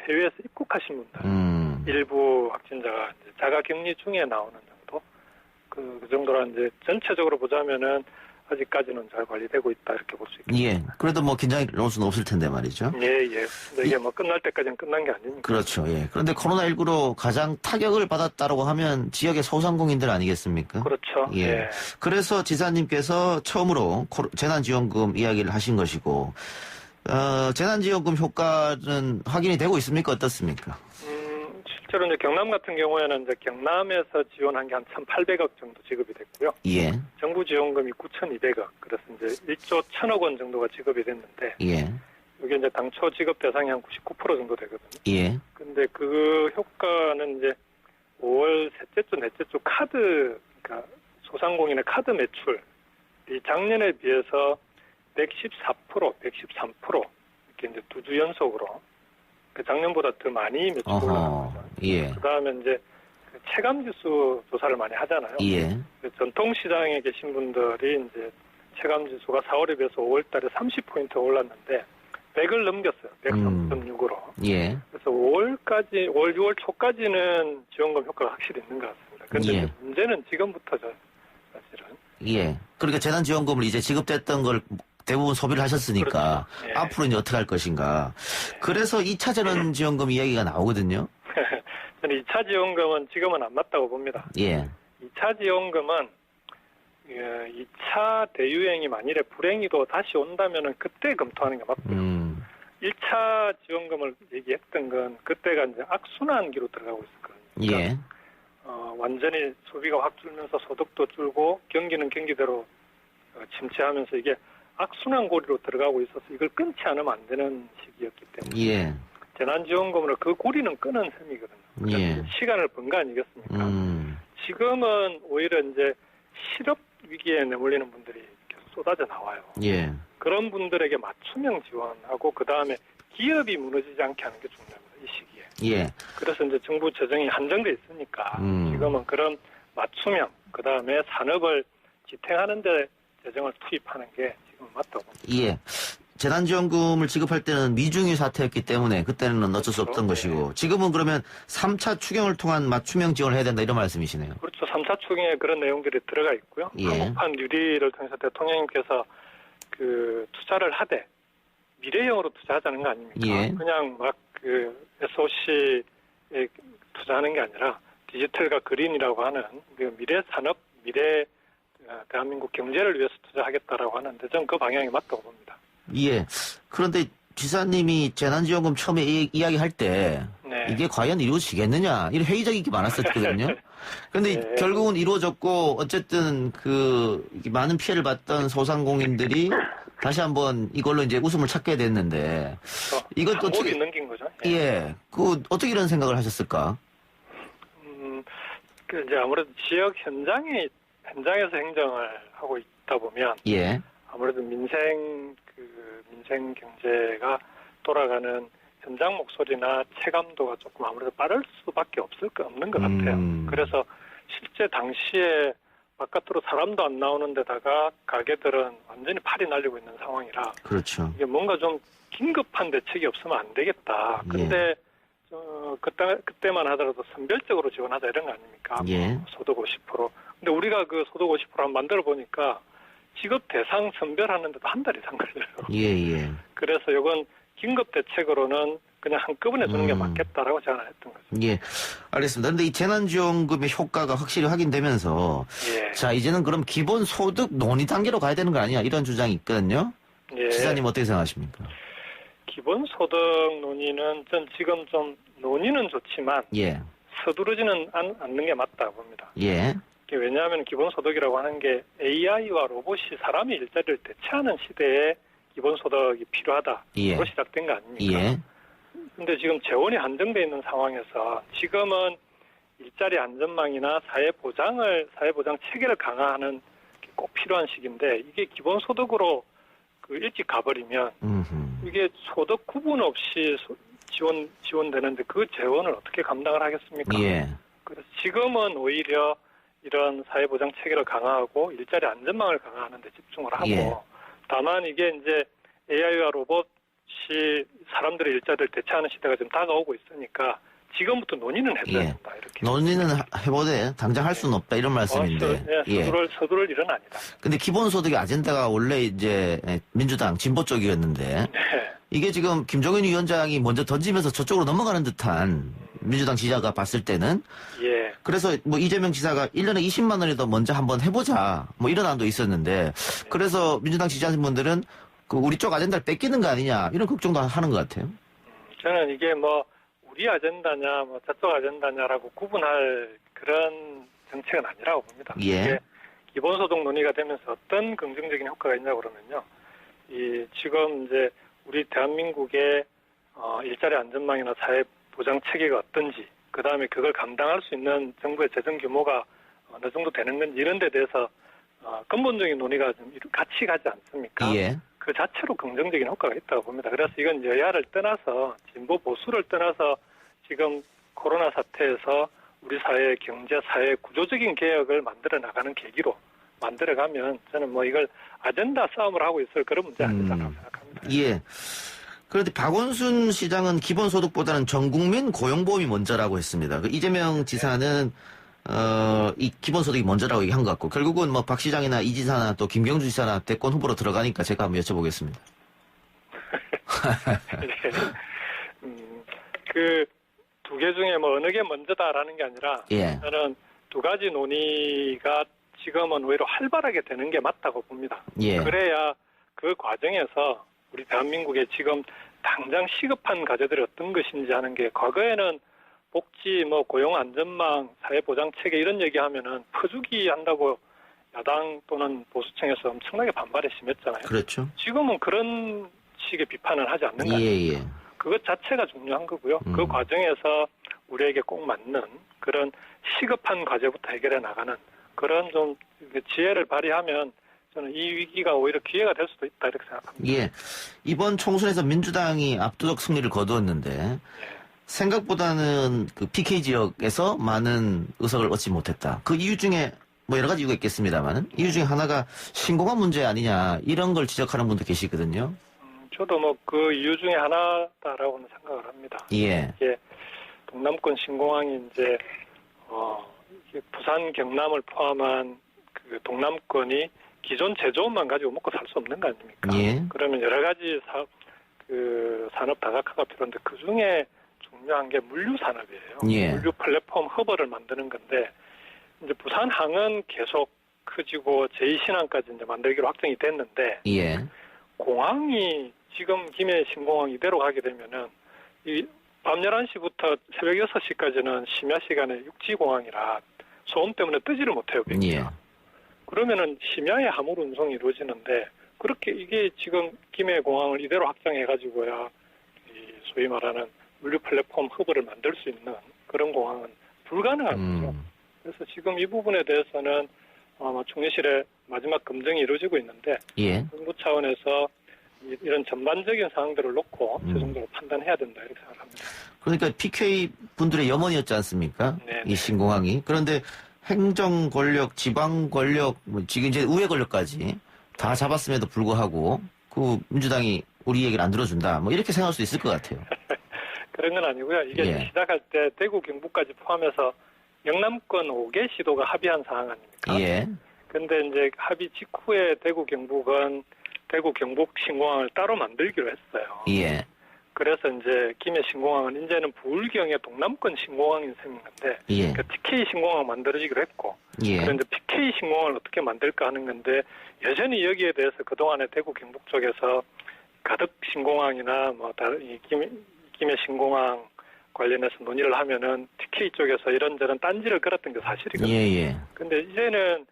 해외에서 입국하신 분들 일부 확진자가 이제 자가격리 중에 나오는 정도, 그 정도라 이제 전체적으로 보자면은 아직까지는 잘 관리되고 있다 이렇게 볼 수 있겠습니다. 그래도 뭐 긴장이 놓을 수는 없을 텐데 말이죠. 근데 이게 뭐 끝날 때까지는 끝난 게 아니니까. 그렇죠. 그런데 코로나19로 가장 타격을 받았다고 하면 지역의 소상공인들 아니겠습니까? 그렇죠. 그래서 지사님께서 처음으로 재난지원금 이야기를 하신 것이고, 재난지원금 효과는 확인이 되고 있습니까? 어떻습니까? 실제로 이제 경남 같은 경우에는 이제 경남에서 지원한 게 한 1,800억 정도 지급이 됐고요. 정부 지원금이 9,200억. 그래서 이제 1조 1,000억 원 정도가 지급이 됐는데, 이게 이제 당초 지급 대상이 한 99% 정도 되거든요. 근데 그 효과는 이제 5월 셋째 주, 넷째 주 카드, 그러니까 소상공인의 카드 매출, 이 작년에 비해서 114%, 113% 이렇게 이제 두 주 연속으로. 작년보다 더 많이 매출 올라간 거죠. 그 다음에 이제 체감지수 조사를 많이 하잖아요. 전통시장에 계신 분들이 이제 체감지수가 4월에 비해서 5월달에 30포인트 올랐는데 100을 넘겼어요. 103.6으로. 그래서 5월, 6월 초까지는 지원금 효과가 확실히 있는 것 같습니다. 그런데 문제는 지금부터죠. 예. 그러니까 재난지원금을 이제 지급됐던 걸 대부분 소비를 하셨으니까 그렇죠. 예. 앞으로 이제 어떻게 할 것인가. 그래서 2차 재난지원금 이야기가 나오거든요. 저는 2차 지원금은 지금은 안 맞다고 봅니다. 예. 2차 지원금은 2차 대유행이 만일에 불행히도 다시 온다면은 그때 검토하는 게 맞고요. 1차 지원금을 얘기했던 건 그때가 이제 악순환기로 들어가고 있었거든요. 그러니까 예. 완전히 소비가 확 줄면서 소득도 줄고 경기는 경기대로 침체하면서 이게 악순환고리로 들어가고 있어서 이걸 끊지 않으면 안 되는 시기였기 때문에 예. 재난지원금으로 그 고리는 끊은 셈이거든요. 그러니까 예. 시간을 번 거 아니겠습니까? 지금은 오히려 이제 실업 위기에 내몰리는 분들이 계속 쏟아져 나와요. 예. 그런 분들에게 맞춤형 지원하고 그 다음에 기업이 무너지지 않게 하는 게 중요합니다. 이 시기에. 예. 그래서 이제 정부 재정이 한정돼 있으니까 지금은 그런 맞춤형 그 다음에 산업을 지탱하는 데 재정을 투입하는 게 지금 맞다고 봅니다. 예. 재난지원금을 지급할 때는 미중유 사태였기 때문에 그때는 어쩔 수 없던 것이고 지금은 그러면 3차 추경을 통한 맞춤형 지원을 해야 된다 이런 말씀이시네요. 그렇죠. 3차 추경에 그런 내용들이 들어가 있고요. 예. 한국판 뉴딜을 통해서 대통령님께서 그 투자를 하되 미래형으로 투자하자는 거 아닙니까? 예. 그냥 막 그 SOC에 투자하는 게 아니라 디지털과 그린이라고 하는 그 미래 산업, 미래 대한민국 경제를 위해서 투자하겠다라고 하는데 저는 그 방향이 맞다고 봅니다. 예. 그런데 지사님이 재난지원금 처음에 이야기할 때 네. 이게 과연 이루어지겠느냐 이런 회의적인 게 많았었거든요. 그런데 네. 결국은 이루어졌고 어쨌든 그 많은 피해를 봤던 소상공인들이 다시 한번 이걸로 이제 웃음을 찾게 됐는데 이것도 어떻게 넘긴 거죠? 예. 그 어떻게 이런 생각을 하셨을까? 그 이제 아무래도 지역 현장에서 행정을 하고 있다 보면 예. 아무래도 민생 경제가 돌아가는 현장 목소리나 체감도가 조금 아무래도 빠를 수밖에 없는 것 같아요. 그래서 실제 당시에 바깥으로 사람도 안 나오는 데다가 가게들은 완전히 팔이 날리고 있는 상황이라 그렇죠. 이게 뭔가 좀 긴급한 대책이 없으면 안 되겠다. 근데 그때만 하더라도 선별적으로 지원하자 이런 거 아닙니까? 예. 소득 50%. 근데 우리가 그 소득 50% 만들어 보니까 지급 대상 선별하는데도 한 달 이상 걸려요. 예. 그래서 이건 긴급 대책으로는 그냥 한꺼번에 주는 게 맞겠다라고 제안을 했던 거죠. 예, 알겠습니다. 그런데 이 재난지원금의 효과가 확실히 확인되면서 예. 자 이제는 그럼 기본소득 논의 단계로 가야 되는 거 아니냐 이런 주장이 있거든요. 예. 지사님 어떻게 생각하십니까? 기본소득 논의는 전 지금 좀 논의는 좋지만 예. 서두르지는 않는 게 맞다고 봅니다. 예. 왜냐하면 기본소득이라고 하는 게 AI와 로봇이 사람의 일자리를 대체하는 시대에 기본소득이 필요하다. 예. 그로 시작된 거 아닙니까? 예. 근데 지금 재원이 한정돼 있는 상황에서 지금은 일자리 안전망이나 사회보장 체계를 강화하는 게 꼭 필요한 시기인데 이게 기본소득으로 일찍 가버리면 이게 소득 구분 없이 지원되는데 그 재원을 어떻게 감당을 하겠습니까? 예. 그래서 지금은 오히려 이런 사회보장 체계를 강화하고 일자리 안전망을 강화하는 데 집중을 하고 예. 다만 이게 이제 AI와 로봇이 사람들의 일자리를 대체하는 시대가 좀 다가오고 있으니까 지금부터 논의는 해줘야 된다. 이렇게. 논의는 해보되 당장 할 수는 없다 이런 말씀인데. 서두를 일은 아니다. 근데 기본소득의 아젠다가 원래 이제 민주당 진보 쪽이었는데 네. 이게 지금 김종인 위원장이 먼저 던지면서 저쪽으로 넘어가는 듯한 민주당 지지자가 봤을 때는 예. 그래서 뭐 이재명 지사가 1년에 20만 원이라도 먼저 한번 해보자 뭐 이런 안도 있었는데 그래서 민주당 지지자분들은 그 우리 쪽 아젠다를 뺏기는 거 아니냐 이런 걱정도 하는 것 같아요. 저는 이게 뭐 우리 아젠다냐 뭐 저쪽 아젠다냐라고 구분할 그런 정책은 아니라고 봅니다. 예. 이게 기본소득 논의가 되면서 어떤 긍정적인 효과가 있냐고 그러면요. 지금 이제 우리 대한민국의 일자리 안전망이나 사회 보장 체계가 어떤지, 그 다음에 그걸 감당할 수 있는 정부의 재정 규모가 어느 정도 되는 건지 이런 데 대해서 근본적인 논의가 좀 같이 가지 않습니까? 예. 그 자체로 긍정적인 효과가 있다고 봅니다. 그래서 이건 여야를 떠나서 진보 보수를 떠나서 지금 코로나 사태에서 우리 사회의 경제, 사회 구조적인 개혁을 만들어 나가는 계기로 만들어가면 저는 뭐 이걸 아젠다 싸움을 하고 있을 그런 문제 아니다라고 생각합니다. 예. 그런데 박원순 시장은 기본소득보다는 전국민 고용보험이 먼저라고 했습니다. 이재명 지사는 이 기본소득이 먼저라고 얘기한 것 같고, 결국은 뭐 박 시장이나 이 지사나 또 김경주 지사나 대권 후보로 들어가니까 제가 한번 여쭤보겠습니다. 그 두 개 중에 뭐 어느 게 먼저다라는 게 아니라 예. 저는 두 가지 논의가 지금은 오히려 활발하게 되는 게 맞다고 봅니다. 예. 그래야 그 과정에서 우리 대한민국에 지금 당장 시급한 과제들이 어떤 것인지 하는 게 과거에는 복지, 뭐 고용 안전망, 사회 보장 체계 이런 얘기하면은 퍼주기 한다고 야당 또는 보수층에서 엄청나게 반발이 심했잖아요. 그렇죠. 지금은 그런 식의 비판을 하지 않는 거예요. 예. 그것 자체가 중요한 거고요. 그 과정에서 우리에게 꼭 맞는 그런 시급한 과제부터 해결해 나가는 그런 좀 지혜를 발휘하면 저는 이 위기가 오히려 기회가 될 수도 있다 이렇게 생각합니다. 예. 이번 총선에서 민주당이 압도적 승리를 거두었는데 생각보다는 그 PK 지역에서 많은 의석을 얻지 못했다. 그 이유 중에 뭐 여러 가지 이유가 있겠습니다만은 이유 중에 하나가 신공항 문제 아니냐 이런 걸 지적하는 분도 계시거든요. 저도 뭐 그 이유 중에 하나다라고는 생각을 합니다. 예. 이게 동남권 신공항이 이제 이게 부산 경남을 포함한 그 동남권이 기존 제조업만 가지고 먹고 살 수 없는 거 아닙니까? 예. 그러면 여러 가지 산업 다각화가 필요한데 그 중에 중요한 게 물류 산업이에요. 예. 물류 플랫폼 허브를 만드는 건데 이제 부산항은 계속 커지고 제2신항까지 이제 만들기로 확정이 됐는데 예. 공항이 지금 김해 신공항 이대로 가게 되면은 이 밤 11시부터 새벽 6시까지는 심야 시간에 육지공항이라 소음 때문에 뜨지를 못해요. 예. 그러면은 심야에 화물 운송이 이루어지는데 그렇게 이게 지금 김해 공항을 이대로 확장해가지고야 이 소위 말하는 물류 플랫폼 허브를 만들 수 있는 그런 공항은 불가능한 거죠. 그래서 지금 이 부분에 대해서는 아마 총리실에 마지막 검증이 이루어지고 있는데 예. 정부 차원에서 이런 전반적인 사항들을 놓고 최종적으로 판단해야 된다 이렇게 생각합니다. 그러니까 PK 분들의 염원이었지 않습니까? 네네. 이 신공항이. 그런데 행정 권력, 지방 권력, 뭐 지금 이제 의회 권력까지 다 잡았음에도 불구하고 그 민주당이 우리 얘기를 안 들어준다. 뭐 이렇게 생각할 수 있을 것 같아요. 그런 건 아니고요. 이게 예. 시작할 때 대구 경북까지 포함해서 영남권 5개 시도가 합의한 사항 아닙니까? 예. 근데 이제 합의 직후에 대구 경북은 대구 경북 신공항을 따로 만들기로 했어요. 예. 그래서 이제 김해 신공항은 이제는 부울경의 동남권 신공항인 셈인 건데 예. 그러니까 TK 신공항 만들어지기로 했고 예. 그런데 PK 신공항을 어떻게 만들까 하는 건데 여전히 여기에 대해서 그동안에 대구 경북 쪽에서 가덕 신공항이나 뭐 다른 이 김해 신공항 관련해서 논의를 하면은 TK 쪽에서 이런저런 딴지를 걸었던 게 사실이거든요. 예. 근데 이제는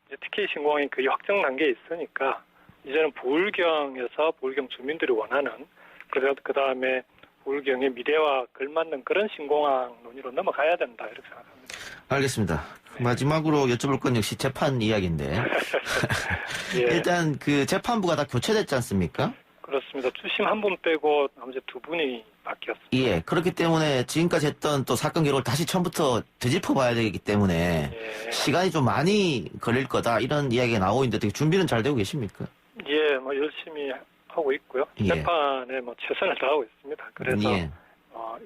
이제 TK 신공항이 거의 확정 단계에 있으니까 이제는 부울경에서 부울경 주민들이 원하는 그 다음에 부울경의 미래와 걸맞는 그런 신공항 논의로 넘어가야 된다 이렇게 생각합니다. 알겠습니다. 네. 마지막으로 여쭤볼 건 역시 재판 이야기인데 예. 일단 그 재판부가 다 교체됐지 않습니까? 그렇습니다. 주심 한 분 빼고 나머지 두 분이 바뀌었습니다. 예. 그렇기 때문에 지금까지 했던 또 사건 기록을 다시 처음부터 되짚어 봐야 되기 때문에 예. 시간이 좀 많이 걸릴 거다 이런 이야기가 나오고 있는데 준비는 잘 되고 계십니까? 예, 뭐 열심히 하고 있고요. 예. 재판에 뭐 최선을 다하고 있습니다. 그래서 예.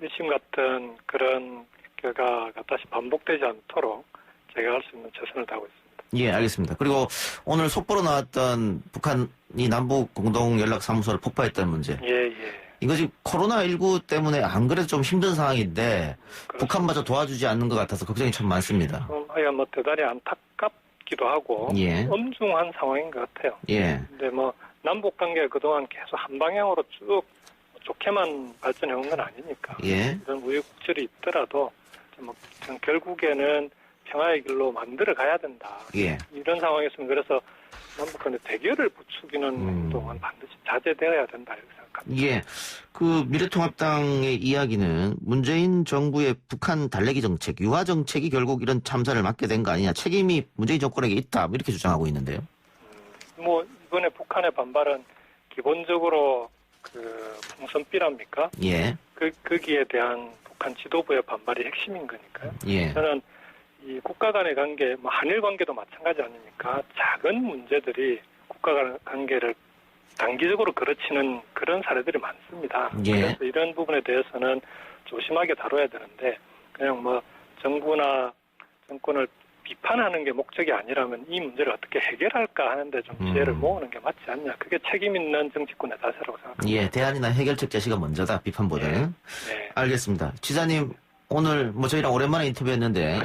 1심 같은 그런 결과가 다시 반복되지 않도록 제가 할 수 있는 최선을 다하고 있습니다. 예, 알겠습니다. 그리고 오늘 속보로 나왔던 북한이 남북 공동 연락사무소를 폭파했다는 문제. 예. 이거 지금 코로나19 때문에 안 그래도 좀 힘든 상황인데 그렇습니다. 북한마저 도와주지 않는 것 같아서 걱정이 참 많습니다. 하여간 뭐 대단히 안타깝기도 하고 예. 엄중한 상황인 것 같아요. 예. 근데 뭐 남북 관계가 그동안 계속 한 방향으로 쭉 좋게만 발전해 온 건 아니니까 예. 이런 우여곡절이 있더라도 뭐 결국에는 평화의 길로 만들어 가야 된다. 예. 이런 상황에서는 그래서 남북 간의 대결을 부추기는 행동은 반드시 자제되어야 된다 이렇게 생각합니다. 예. 그 미래통합당의 이야기는 문재인 정부의 북한 달래기 정책, 유화 정책이 결국 이런 참사를 맡게 된 거 아니냐. 책임이 문재인 정권에게 있다. 이렇게 주장하고 있는데요. 뭐 이번에 북한의 반발은 기본적으로 그 풍선비랍니까? 예. 거기에 대한 북한 지도부의 반발이 핵심인 거니까요. 예. 저는 이 국가 간의 관계, 뭐 한일 관계도 마찬가지 아닙니까? 작은 문제들이 국가 간 관계를 단기적으로 그르치는 그런 사례들이 많습니다. 예. 그래서 이런 부분에 대해서는 조심하게 다뤄야 되는데 그냥 뭐 정부나 정권을 비판하는 게 목적이 아니라면 이 문제를 어떻게 해결할까 하는데 좀 지혜를 모으는 게 맞지 않냐. 그게 책임 있는 정치권의 자세라고 생각합니다. 예, 대안이나 해결책 제시가 먼저다, 비판보다는. 네. 알겠습니다. 지사님, 오늘 저희랑 오랜만에 인터뷰했는데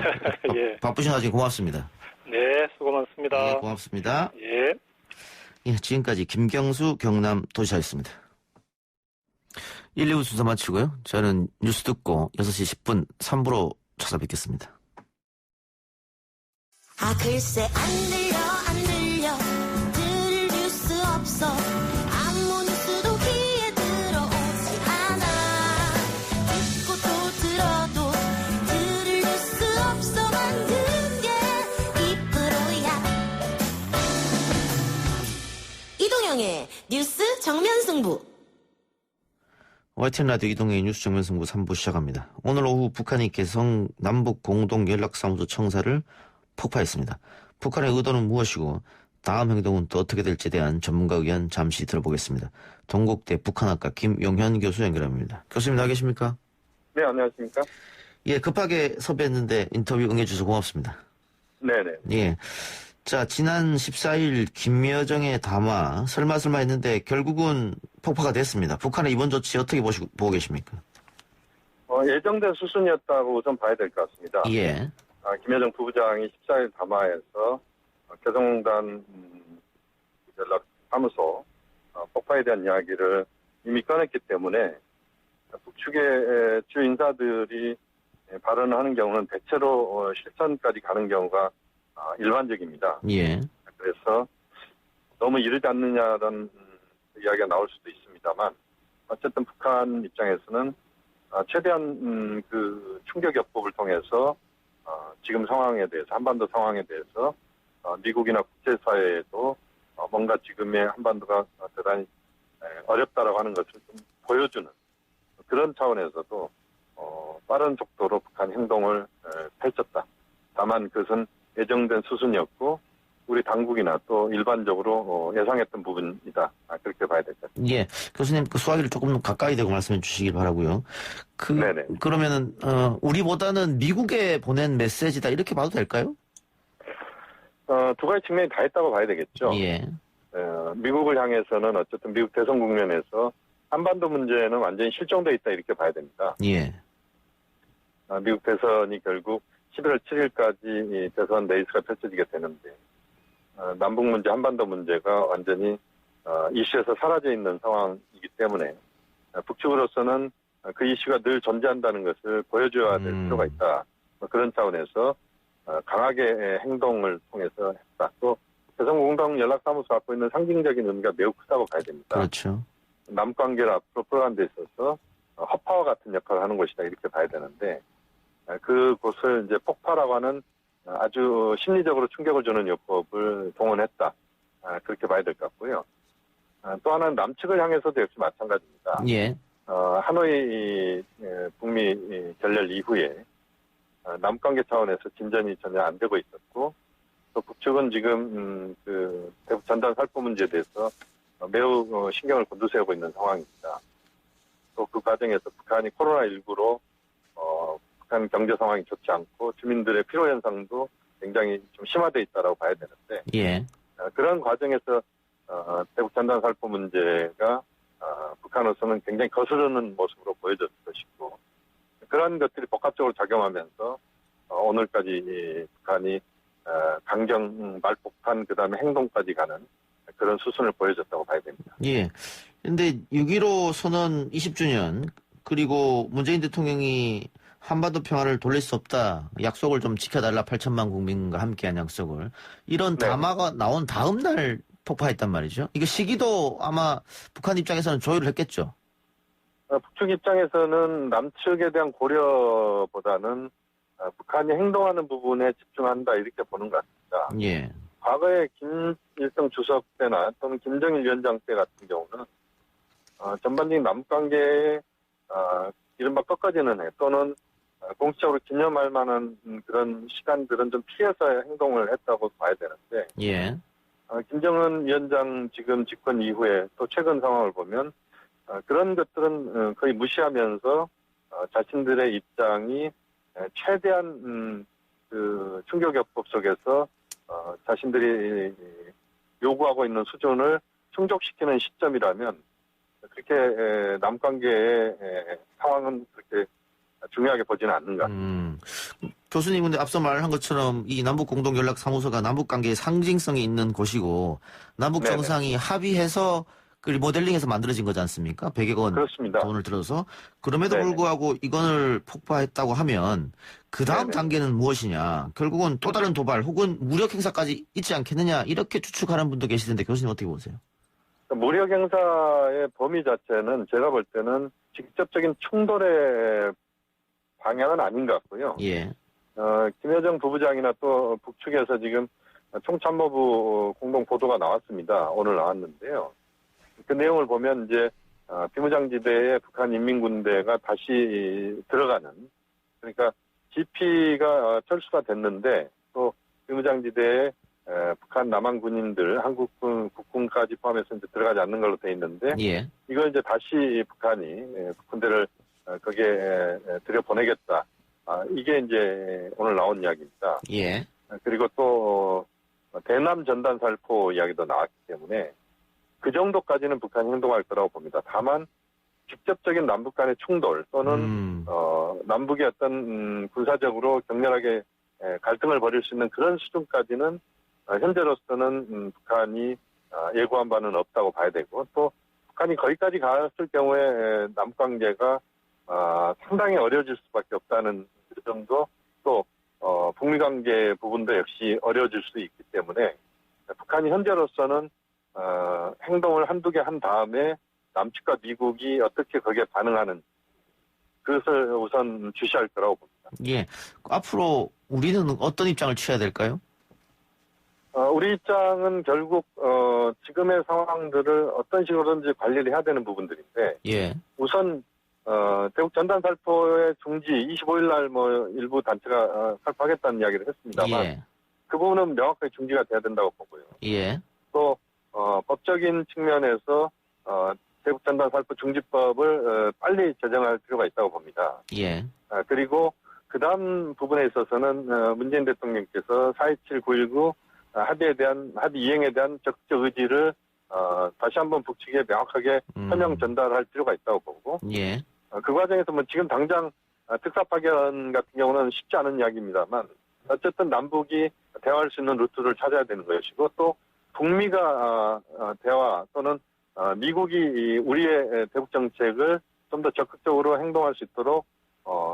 예. 바쁘신 와중에 고맙습니다. 네, 수고 많습니다. 예, 고맙습니다. 예. 예, 지금까지 김경수 경남도지사였습니다. 1, 2부 순서 마치고요. 저는 뉴스 듣고 6시 10분 3부로 찾아뵙겠습니다. 아 글쎄 안 들려 들을 뉴스 없어 아무 뉴스도 귀에 들어오지 않아 듣고 또 들어도 들을 뉴스 없어 만든 게 이 프로야 이동영의 뉴스 정면승부 YTN 라디오 이동의 뉴스 정면승부 3부 시작합니다. 오늘 오후 북한이 개성 남북공동연락사무소 청사를 폭파했습니다. 북한의 의도는 무엇이고 다음 행동은 또 어떻게 될지에 대한 전문가 의견 잠시 들어보겠습니다. 동국대 북한학과 김용현 교수 연결합니다. 교수님 나와 계십니까? 네, 안녕하십니까? 예, 급하게 섭외했는데 인터뷰 응해주셔서 고맙습니다. 네네. 예. 자, 지난 14일 김여정의 담화 설마 했는데 결국은 폭파가 됐습니다. 북한의 이번 조치 어떻게 보고 계십니까? 예정된 수순이었다고 우선 봐야 될 것 같습니다. 예. 김여정 부부장이 14일 담화에서 개성공단 연락사무소 폭파에 대한 이야기를 이미 꺼냈기 때문에 북측의 주 인사들이 발언을 하는 경우는 대체로 실선까지 가는 경우가 일반적입니다. 예. 그래서 너무 이르지 않느냐라는 이야기가 나올 수도 있습니다만 어쨌든 북한 입장에서는 최대한 그 충격 요법을 통해서 지금 상황에 대해서 한반도 상황에 대해서 미국이나 국제사회에도 뭔가 지금의 한반도가 대단히 어렵다라고 하는 것을 좀 보여주는 그런 차원에서도 빠른 속도로 북한 행동을 펼쳤다. 다만 그것은 예정된 수순이었고 우리 당국이나 또 일반적으로 예상했던 부분이다. 그렇게 봐야 될 것 같습니다. 예, 교수님 그 수화기를 조금 가까이 대고 말씀해 주시길 바라고요. 네네. 그러면은 우리보다는 미국에 보낸 메시지다 이렇게 봐도 될까요? 두 가지 측면이 다 있다고 봐야 되겠죠. 예. 미국을 향해서는 어쨌든 미국 대선 국면에서 한반도 문제는 완전히 실종돼 있다 이렇게 봐야 됩니다. 예. 미국 대선이 결국 11월 7일까지 대선 레이스가 펼쳐지게 되는데 남북 문제, 한반도 문제가 완전히 이슈에서 사라져 있는 상황이기 때문에 북측으로서는 그 이슈가 늘 존재한다는 것을 보여줘야 될 필요가 있다. 그런 차원에서 강하게 행동을 통해서 했다. 또 개성공동연락사무소 갖고 있는 상징적인 의미가 매우 크다고 봐야 됩니다. 그렇죠. 남관계를 앞으로 풀어가는 데 있어서 허파와 같은 역할을 하는 것이다 이렇게 봐야 되는데 그곳을 이제 폭파라고 하는 아주 심리적으로 충격을 주는 요법을 동원했다. 그렇게 봐야 될 것 같고요. 또 하나는 남측을 향해서도 역시 마찬가지입니다. 예. 하노이 북미 결렬 이후에 남관계 차원에서 진전이 전혀 안 되고 있었고 또 북측은 지금 그 대북 전단 살포 문제에 대해서 매우 신경을 곤두세우고 있는 상황입니다. 또 그 과정에서 북한이 코로나19로 북한 경제 상황이 좋지 않고 주민들의 피로 현상도 굉장히 좀 심화되어 있다라고 봐야 되는데 예. 그런 과정에서 대북 전단 살포 문제가 북한으로서는 굉장히 거스르는 모습으로 보여졌을 것이고 그런 것들이 복합적으로 작용하면서 오늘까지 북한이 강경 말폭탄 그다음에 행동까지 가는 그런 수순을 보여줬다고 봐야 됩니다. 예. 근데 6.15 선언 20주년 그리고 문재인 대통령이 한반도 평화를 돌릴 수 없다. 약속을 좀 지켜달라. 8천만 국민과 함께한 약속을. 이런 담화가 나온 다음 날 폭파했단 말이죠. 이거 시기도 아마 북한 입장에서는 조율을 했겠죠. 북측 입장에서는 남측에 대한 고려보다는 북한이 행동하는 부분에 집중한다 이렇게 보는 것 같습니다. 예. 과거에 김일성 주석 때나 또는 김정일 위원장 때 같은 경우는 전반적인 남북관계에 이른바 꺾어지는 해 또는 공식적으로 기념할 만한 그런 시간들은 좀 피해서 행동을 했다고 봐야 되는데 예. 김정은 위원장 지금 집권 이후에 또 최근 상황을 보면 그런 것들은 거의 무시하면서 자신들의 입장이 최대한 그 충격요법 속에서 자신들이 요구하고 있는 수준을 충족시키는 시점이라면 그렇게 남관계의 상황은 그렇게 중요하게 보지는 않는가. 교수님 근데 앞서 말한 것처럼 이 남북공동연락사무소가 남북관계의 상징성이 있는 곳이고 남북 정상이 합의해서 그 리모델링해서 만들어진 거지 않습니까? 100억 원 그렇습니다. 돈을 들어서. 그럼에도 불구하고 이건을 폭파했다고 하면 그 다음 단계는 무엇이냐. 결국은 또 다른 도발 혹은 무력 행사까지 있지 않겠느냐. 이렇게 추측하는 분도 계시던데 교수님 어떻게 보세요? 무력 행사의 범위 자체는 제가 볼 때는 직접적인 충돌의 방향은 아닌 것 같고요. 예. 김여정 부부장이나 또 북측에서 지금 총참모부 공동 보도가 나왔습니다. 오늘 나왔는데요. 그 내용을 보면 이제 비무장지대에 북한 인민군대가 다시 들어가는, 그러니까 GP가 철수가 됐는데 또 비무장지대에 북한 남한 군인들, 한국군, 국군까지 포함해서 이제 들어가지 않는 걸로 돼 있는데 이걸 이제 다시 북한이 군대를 거기에 들여보내겠다. 이게 이제 오늘 나온 이야기입니다. 예. 그리고 또 대남 전단 살포 이야기도 나왔기 때문에 그 정도까지는 북한이 행동할 거라고 봅니다. 다만 직접적인 남북 간의 충돌 또는 남북의 어떤 군사적으로 격렬하게 갈등을 벌일 수 있는 그런 수준까지는 현재로서는 북한이 예고한 바는 없다고 봐야 되고, 또 북한이 거기까지 갔을 경우에 남북관계가 상당히 어려워질 수밖에 없다는 그 정도, 또 북미관계 부분도 역시 어려워질 수 있기 때문에 북한이 현재로서는 행동을 한두 개 한 다음에 남측과 미국이 어떻게 거기에 반응하는 그것을 우선 주시할 거라고 봅니다. 예. 앞으로 우리는 어떤 입장을 취해야 될까요? 우리 입장은 결국 지금의 상황들을 어떤 식으로든지 관리를 해야 되는 부분들인데 우선 대북 전단 살포의 중지 25일 날 뭐 일부 단체가 살포하겠다는 이야기를 했습니다만 그 부분은 명확하게 중지가 돼야 된다고 보고요. 또 법적인 측면에서 대북 전단 살포 중지법을 빨리 제정할 필요가 있다고 봅니다. 그리고 그 다음 부분에 있어서는 문재인 대통령께서 4.27, 9.19 합의 이행에 대한 적극적 의지를 다시 한번 북측에 명확하게 설명 전달할 필요가 있다고 보고 그 과정에서 뭐 지금 당장 특사 파견 같은 경우는 쉽지 않은 이야기입니다만 어쨌든 남북이 대화할 수 있는 루트를 찾아야 되는 것이고, 또 북미가 대화 또는 미국이 우리의 대북 정책을 좀 더 적극적으로 행동할 수 있도록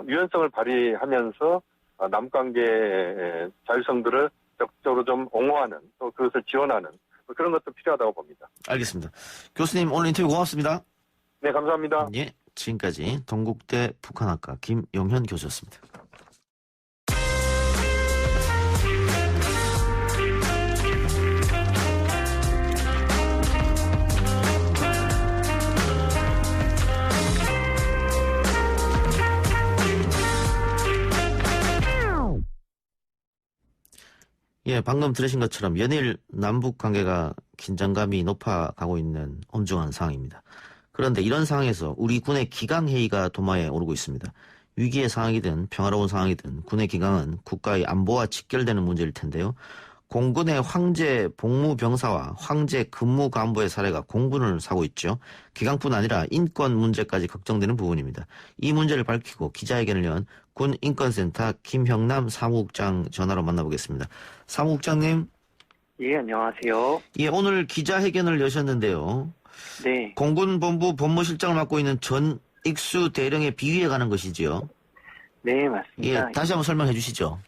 유연성을 발휘하면서 남관계의 자율성들을 적극적으로 좀 옹호하는, 또 그것을 지원하는 그런 것도 필요하다고 봅니다. 알겠습니다. 교수님 오늘 인터뷰 고맙습니다. 네, 감사합니다. 예, 지금까지 동국대 북한학과 김용현 교수였습니다. 예, 방금 들으신 것처럼 연일 남북 관계가 긴장감이 높아가고 있는 엄중한 상황입니다. 그런데 이런 상황에서 우리 군의 기강회의가 도마에 오르고 있습니다. 위기의 상황이든 평화로운 상황이든 군의 기강은 국가의 안보와 직결되는 문제일 텐데요. 공군의 황제 복무병사와 황제 근무 간부의 사례가 공분을 사고 있죠. 기강뿐 아니라 인권 문제까지 걱정되는 부분입니다. 이 문제를 밝히고 기자회견을 연 군인권센터 김형남 사무국장 전화로 만나보겠습니다. 사무국장님. 예, 안녕하세요. 예, 오늘 기자회견을 여셨는데요. 네. 공군본부 법무실장을 맡고 있는 전익수 대령의 비위에 관한 것이지요. 네, 맞습니다. 예, 다시 한번 설명해 주시죠.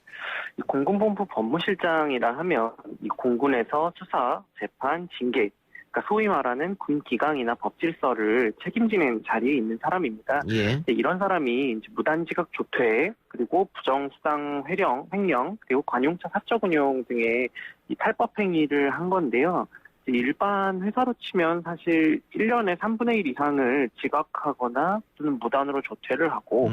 공군본부 법무실장이라 하면 이 공군에서 수사, 재판, 징계, 그러니까 소위 말하는 군 기강이나 법 질서를 책임지는 자리에 있는 사람입니다. 이런 사람이 이제 무단지각 조퇴, 그리고 부정수당 횡령, 그리고 관용차 사적 운용 등의 이 탈법 행위를 한 건데요. 일반 회사로 치면 사실 1년에 3분의 1 이상을 지각하거나 또는 무단으로 조퇴를 하고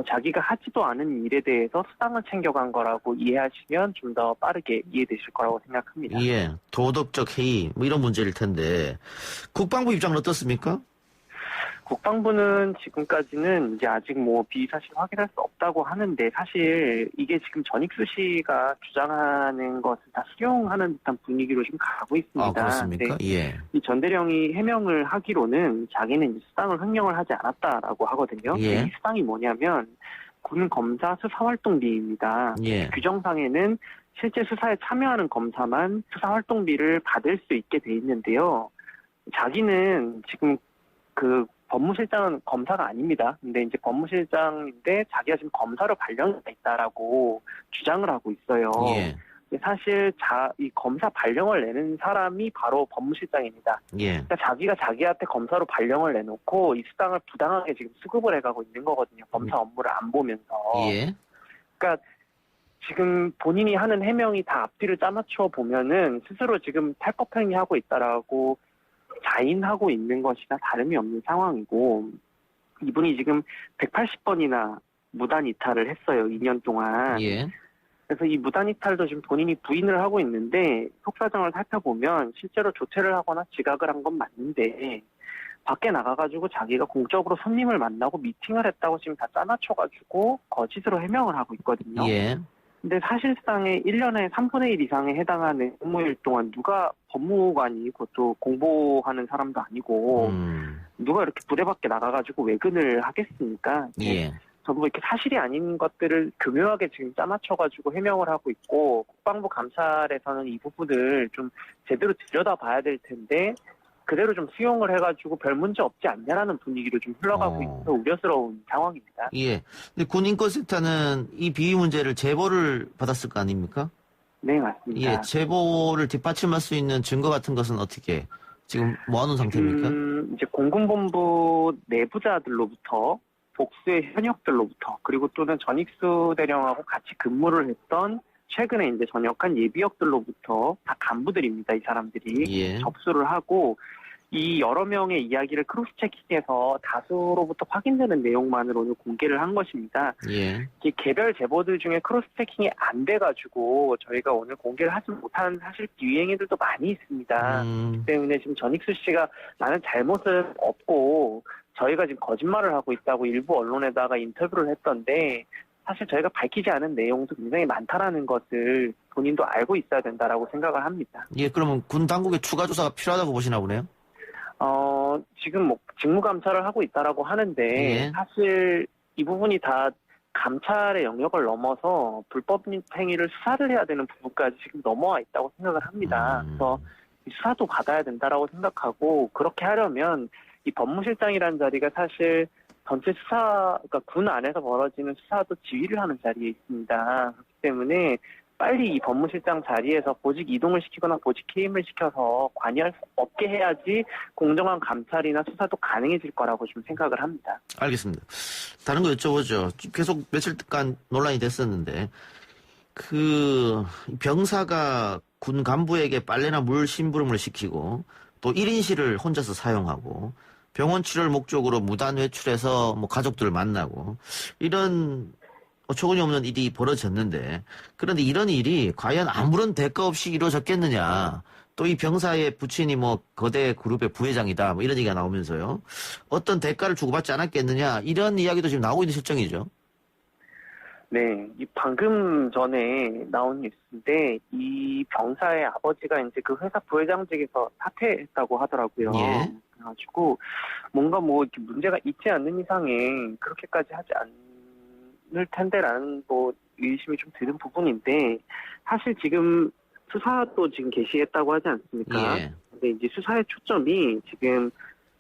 자기가 하지도 않은 일에 대해서 수당을 챙겨간 거라고 이해하시면 좀 더 빠르게 이해되실 거라고 생각합니다. 예, 도덕적 해이 뭐 이런 문제일 텐데 국방부 입장은 어떻습니까? 국방부는 지금까지는 이제 아직 뭐 비사실 확인할 수 없다고 하는데 사실 이게 지금 전익수 씨가 주장하는 것을 다 수용하는 듯한 분위기로 좀 가고 있습니다. 아, 그렇습니까? 예. 이 전 대령이 해명을 하기로는 자기는 이제 수당을 횡령을 하지 않았다라고 하거든요. 예. 이 수당이 뭐냐면 군 검사 수사활동비입니다. 예. 규정상에는 실제 수사에 참여하는 검사만 수사활동비를 받을 수 있게 돼 있는데요. 자기는 지금 그 법무실장은 검사가 아닙니다. 근데 이제 법무실장인데 자기가 지금 검사로 발령이 있다라고 주장을 하고 있어요. 예. 사실 이 검사 발령을 내는 사람이 바로 법무실장입니다. 예. 그러니까 자기가 자기한테 검사로 발령을 내놓고 이 수당을 부당하게 지금 수급을 해가고 있는 거거든요. 검사 업무를 안 보면서. 예. 그러니까 지금 본인이 하는 해명이 다 앞뒤를 짜맞춰 보면은 스스로 지금 탈법행위하고 있다라고 자인하고 있는 것이나 다름이 없는 상황이고, 이분이 지금 180번이나 무단 이탈을 했어요. 2년 동안. 예. 그래서 이 무단 이탈도 지금 본인이 부인을 하고 있는데 속사정을 살펴보면 실제로 조퇴를 하거나 지각을 한 건 맞는데 밖에 나가가지고 자기가 공적으로 손님을 만나고 미팅을 했다고 지금 다 짜맞춰가지고 거짓으로 해명을 하고 있거든요. 예. 근데 사실상의 1년에 3분의 1 이상에 해당하는 업무일 동안 누가 법무관이 그것도 공부하는 사람도 아니고 누가 이렇게 부대 밖에 나가가지고 외근을 하겠습니까? 예. 전부 이렇게 사실이 아닌 것들을 교묘하게 지금 짜맞춰가지고 해명을 하고 있고, 국방부 감찰에서는 이 부분을 좀 제대로 들여다봐야 될 텐데 그대로 좀 수용을 해가지고 별 문제 없지 않냐라는 분위기로 좀 흘러가고 있어서 우려스러운 상황입니다. 예. 근데 군인권센터는 이 비위 문제를 제보를 받았을 거 아닙니까? 네, 맞습니다. 예. 제보를 뒷받침할 수 있는 증거 같은 것은 어떻게 지금 모아놓은 상태입니까? 이제 공군본부 내부자들로부터 복수의 현역들로부터 그리고 또는 전익수 대령하고 같이 근무를 했던 최근에 이제 전역한 예비역들로부터 다 간부들입니다. 이 사람들이 예. 접수를 하고 이 여러 명의 이야기를 크로스체킹해서 다수로부터 확인되는 내용만을 오늘 공개를 한 것입니다. 예. 이 개별 제보들 중에 크로스체킹이 안 돼가지고 저희가 오늘 공개를 하지 못한 사실 비위행위들도 많이 있습니다. 그렇기 때문에 지금 전익수 씨가 나는 잘못은 없고 저희가 지금 거짓말을 하고 있다고 일부 언론에다가 인터뷰를 했던데 사실 저희가 밝히지 않은 내용도 굉장히 많다라는 것을 본인도 알고 있어야 된다라고 생각을 합니다. 예, 그러면 군 당국의 추가 조사가 필요하다고 보시나 보네요? 지금 뭐 직무 감찰을 하고 있다라고 하는데 예. 사실 이 부분이 다 감찰의 영역을 넘어서 불법 행위를 수사를 해야 되는 부분까지 지금 넘어와 있다고 생각을 합니다. 그래서 수사도 받아야 된다라고 생각하고 그렇게 하려면 이 법무실장이라는 자리가 사실 전체 수사, 그러니까 군 안에서 벌어지는 수사도 지휘를 하는 자리에 있습니다. 그렇기 때문에 빨리 이 법무실장 자리에서 보직 이동을 시키거나 보직 해임을 시켜서 관여할 수 없게 해야지 공정한 감찰이나 수사도 가능해질 거라고 좀 생각을 합니다. 알겠습니다. 다른 거 여쭤보죠. 계속 며칠간 논란이 됐었는데 그 병사가 군 간부에게 빨래나 물 심부름을 시키고 또 1인실을 혼자서 사용하고 병원 치료를 목적으로 무단 외출해서 뭐 가족들을 만나고 이런 어처구니 없는 일이 벌어졌는데 그런데 이런 일이 과연 아무런 대가 없이 이루어졌겠느냐. 또 이 병사의 부친이 뭐 거대 그룹의 부회장이다 뭐 이런 얘기가 나오면서요. 어떤 대가를 주고받지 않았겠느냐 이런 이야기도 지금 나오고 있는 실정이죠. 네, 이 방금 전에 나온 뉴스인데 이 병사의 아버지가 이제 그 회사 부회장직에서 사퇴했다고 하더라고요. 예. 그래가지고 뭔가 뭐 이렇게 문제가 있지 않는 이상에 그렇게까지 하지 않을 텐데라는 뭐 의심이 좀 드는 부분인데 사실 지금 수사도 지금 개시했다고 하지 않습니까? 예. 근데 이제 수사의 초점이 지금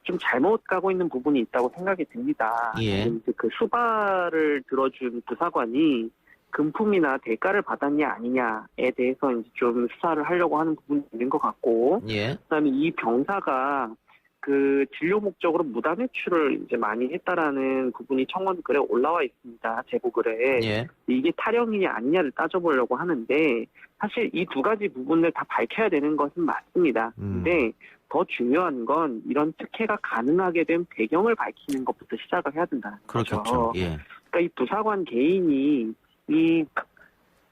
좀 잘못 가고 있는 부분이 있다고 생각이 듭니다. 예. 이제 그 수발을 들어준 부사관이 금품이나 대가를 받았냐 아니냐에 대해서 이제 좀 수사를 하려고 하는 부분이 있는 것 같고, 예. 그다음에 이 병사가 그 진료 목적으로 무단 외출을 이제 많이 했다라는 부분이 청원글에 올라와 있습니다. 제보글에. 예. 이게 탈영이냐 아니냐를 따져보려고 하는데 사실 이 두 가지 부분을 다 밝혀야 되는 것은 맞습니다. 근데 더 중요한 건 이런 특혜가 가능하게 된 배경을 밝히는 것부터 시작을 해야 된다는 거죠. 그렇겠죠. 예. 그러니까 이 부사관 개인이 이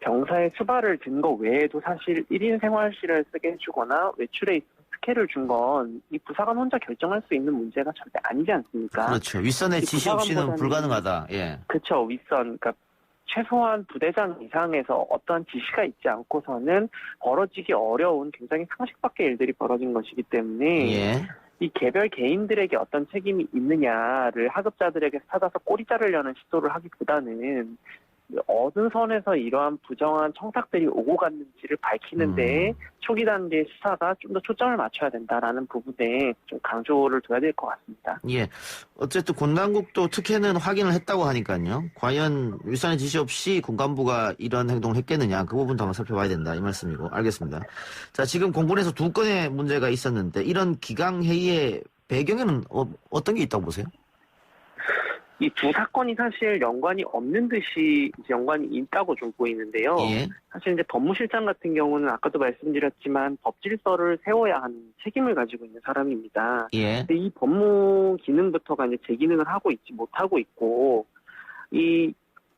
병사의 수발을 든 거 외에도 사실 1인 생활실을 쓰게 해주거나 외출에 있어서 특혜를 준 건 이 부사관 혼자 결정할 수 있는 문제가 절대 아니지 않습니까? 그렇죠. 윗선의 지시 없이는 불가능하다. 예. 그렇죠. 윗선. 그러니까 최소한 부대장 이상에서 어떠한 지시가 있지 않고서는 벌어지기 어려운 굉장히 상식 밖의 일들이 벌어진 것이기 때문에 예. 이 개별 개인들에게 어떤 책임이 있느냐를 하급자들에게 찾아서 꼬리 자르려는 시도를 하기보다는 어느 선에서 이러한 부정한 청탁들이 오고 갔는지를 밝히는데 초기 단계 수사가 좀 더 초점을 맞춰야 된다라는 부분에 좀 강조를 둬야 될 것 같습니다. 예. 어쨌든 군당국도 특혜는 확인을 했다고 하니까요. 과연 윗선의 지시 없이 군간부가 이런 행동을 했겠느냐 그 부분도 한번 살펴봐야 된다 이 말씀이고 알겠습니다. 자, 지금 공군에서 2건의 문제가 있었는데 이런 기강회의의 배경에는 어떤 게 있다고 보세요? 이 두 사건이 사실 연관이 없는 듯이 이제 연관이 있다고 좀 보이는데요. 예. 사실 이제 법무실장 같은 경우는 아까도 말씀드렸지만 법질서를 세워야 하는 책임을 가지고 있는 사람입니다. 예. 근데 이 법무 기능부터가 이제 제 기능을 하고 있지 못하고 있고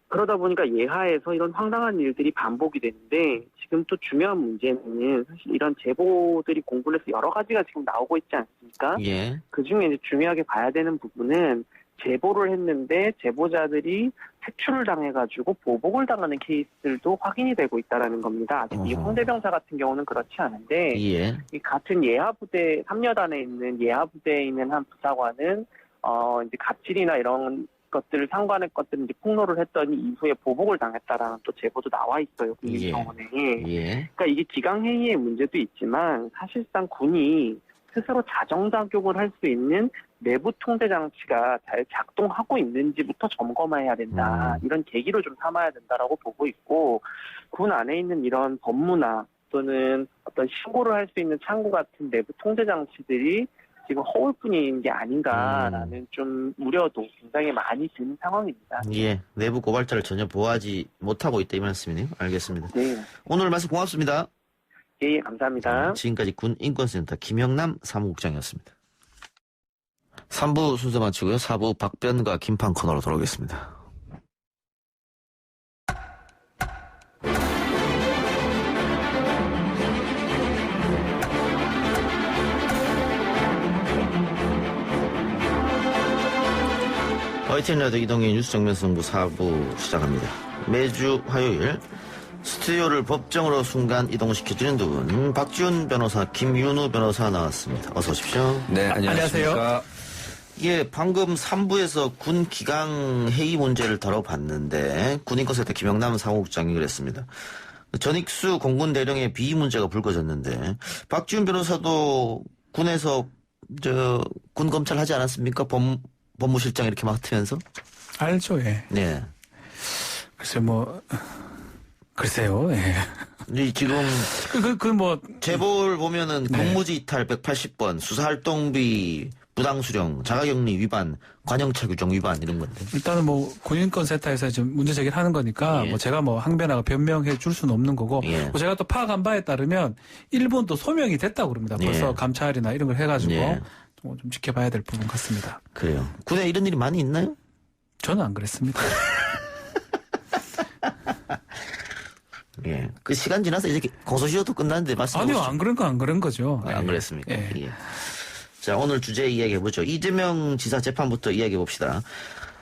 그러다 보니까 예하에서 이런 황당한 일들이 반복이 되는데 지금 또 중요한 문제는 사실 이런 제보들이 공군에서 여러 가지가 지금 나오고 있지 않습니까? 예. 그중에 이제 중요하게 봐야 되는 부분은 제보를 했는데 제보자들이 색출을 당해가지고 보복을 당하는 케이스들도 확인이 되고 있다는 겁니다. 아직 이 홍대병사 같은 경우는 그렇지 않은데 예. 이 같은 예하부대 3여단에 있는 예하부대에 있는 한 부사관은 이제 갑질이나 이런 것들을 상관의 것들을 이제 폭로를 했더니 이후에 보복을 당했다라는 또 제보도 나와 있어요. 국민청원에. 예. 그러니까 이게 기강회의의 문제도 있지만 사실상 군이 스스로 자정작용을 할 수 있는 내부 통제 장치가 잘 작동하고 있는지부터 점검해야 된다. 이런 계기로 좀 삼아야 된다라고 보고 있고 군 안에 있는 이런 법무나 또는 어떤 신고를 할 수 있는 창구 같은 내부 통제 장치들이 지금 허울뿐인 게 아닌가라는 좀 우려도 굉장히 많이 드는 상황입니다. 예, 내부 고발자를 전혀 보호하지 못하고 있다 이 말씀이네요. 알겠습니다. 네. 오늘 말씀 고맙습니다. 예, 감사합니다. 지금까지 군인권센터 김영남 사무국장이었습니다. 3부 순서 마치고요. 4부 박변과 김판 코너로 돌아오겠습니다. YTN 라디오 이동의 뉴스 정면 승부 4부 시작합니다. 매주 화요일 스튜디오를 법정으로 순간 이동시켜주는 두 분, 박지훈 변호사, 김윤우 변호사 나왔습니다. 어서 오십시오. 네, 안녕하세요. 예, 방금 3부에서 군 기강 회의 문제를 다뤄봤는데 군인권센터 김영남 사무국장이 그랬습니다. 전익수 공군 대령의 비위 문제가 불거졌는데 박지훈 변호사도 군에서 군 검찰 하지 않았습니까? 법무실장 이렇게 맡으면서? 알죠, 예. 네. 글쎄요, 예. 지금 제보를 보면은 공무지 이탈 180번, 수사활동비 부당수령, 자가격리 위반, 관영차 규정 위반 이런 건데. 일단은 군인권센터에서 지금 문제 제기를 하는 거니까 예. 제가 항변하고 변명해 줄 수는 없는 거고 예. 제가 또 파악한 바에 따르면 일본 또 소명이 됐다고 그럽니다. 벌써 예. 감찰이나 이런 걸 해가지고 예. 좀 지켜봐야 될 부분 같습니다. 그래요. 군에 이런 일이 많이 있나요? 저는 안 그랬습니다. 예. 그 시간 지나서 이제 공소시효도 끝났는데 말씀하시죠. 아니요, 안 그런 거죠. 안 예. 그랬습니까? 예. 예. 자, 오늘 주제 이야기해보죠. 이재명 지사 재판부터 이야기해봅시다.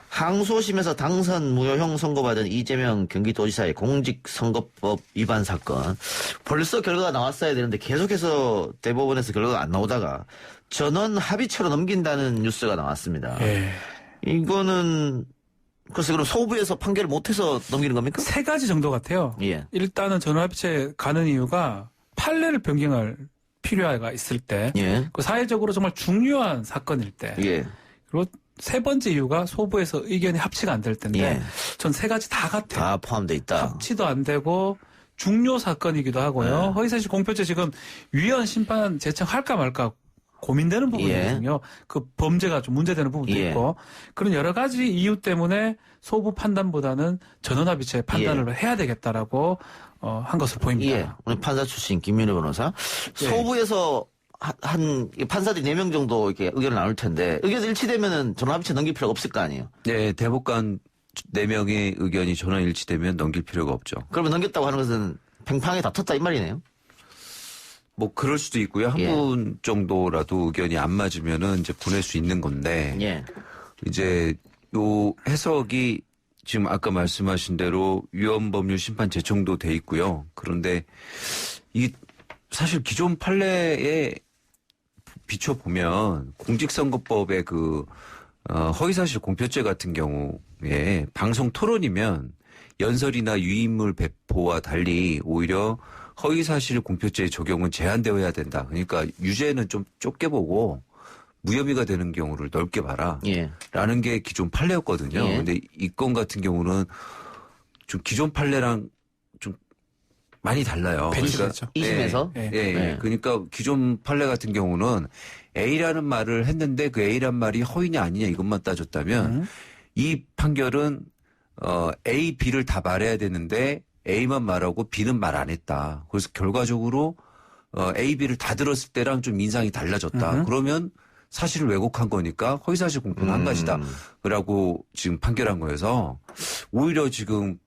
항소심에서 당선 무효형 선고받은 이재명 경기도지사의 공직선거법 위반 사건. 벌써 결과가 나왔어야 되는데 계속해서 대법원에서 결과가 안 나오다가 전원 합의체로 넘긴다는 뉴스가 나왔습니다. 예. 이거는 글쎄 그럼 소부에서 판결을 못해서 넘기는 겁니까? 세 가지 정도 같아요. 예. 일단은 전원합의체 가는 이유가 판례를 변경할 필요가 있을 때, 예. 그 사회적으로 정말 중요한 사건일 때, 예. 그리고 세 번째 이유가 소부에서 의견이 합치가 안 될 텐데, 예. 전 세 가지 다 같아요. 다 포함되어 있다. 합치도 안 되고 중요 사건이기도 하고요. 네. 허위사실 공표죄 지금 위헌 심판 제청할까 말까 고민되는 부분이거든요. 그 범죄가 좀 문제되는 부분도 예. 있고 그런 여러 가지 이유 때문에 소부 판단보다는 전원합의체 판단을 해야 되겠다라고 한 것으로 보입니다. 예. 오늘 판사 출신 김민우 변호사. 예. 소부에서 한 판사들이 4명 정도 이렇게 의견을 나눌 텐데 의견 일치되면은 전원합의체 넘길 필요가 없을 거 아니에요. 네, 대법관 4명의 의견이 전원 일치되면 넘길 필요가 없죠. 그러면 넘겼다고 하는 것은 팽팽하게 다퉜다 이 말이네요. 뭐 그럴 수도 있고요. 한 분 정도라도 의견이 안 맞으면은 이제 보낼 수 있는 건데 이제 요 해석이 지금 아까 말씀하신 대로 위헌법률 심판 제청도 돼 있고요. 그런데 이 사실 기존 판례에 비춰보면 공직선거법의 그 허위사실 공표죄 같은 경우에 방송 토론이면 연설이나 유인물 배포와 달리 오히려 허위사실 공표죄의 적용은 제한되어야 된다. 그러니까 유죄는 좀 좁게 보고 무혐의가 되는 경우를 넓게 봐라. 라는 게 기존 판례였거든요. 근데 이 건 같은 경우는 좀 기존 판례랑 좀 많이 달라요. 배치됐죠. 그러니까 2심에서? 그러니까 기존 판례 같은 경우는 A라는 말을 했는데 그 A란 말이 허위냐 아니냐 이것만 따졌다면 이 판결은 A, B를 다 말해야 되는데 A만 말하고 B는 말 안 했다. 그래서 결과적으로 A, B를 다 들었을 때랑 좀 인상이 달라졌다. 그러면 사실을 왜곡한 거니까 허위사실 공표는 한 가지다. 라고 지금 판결한 거여서 오히려 지금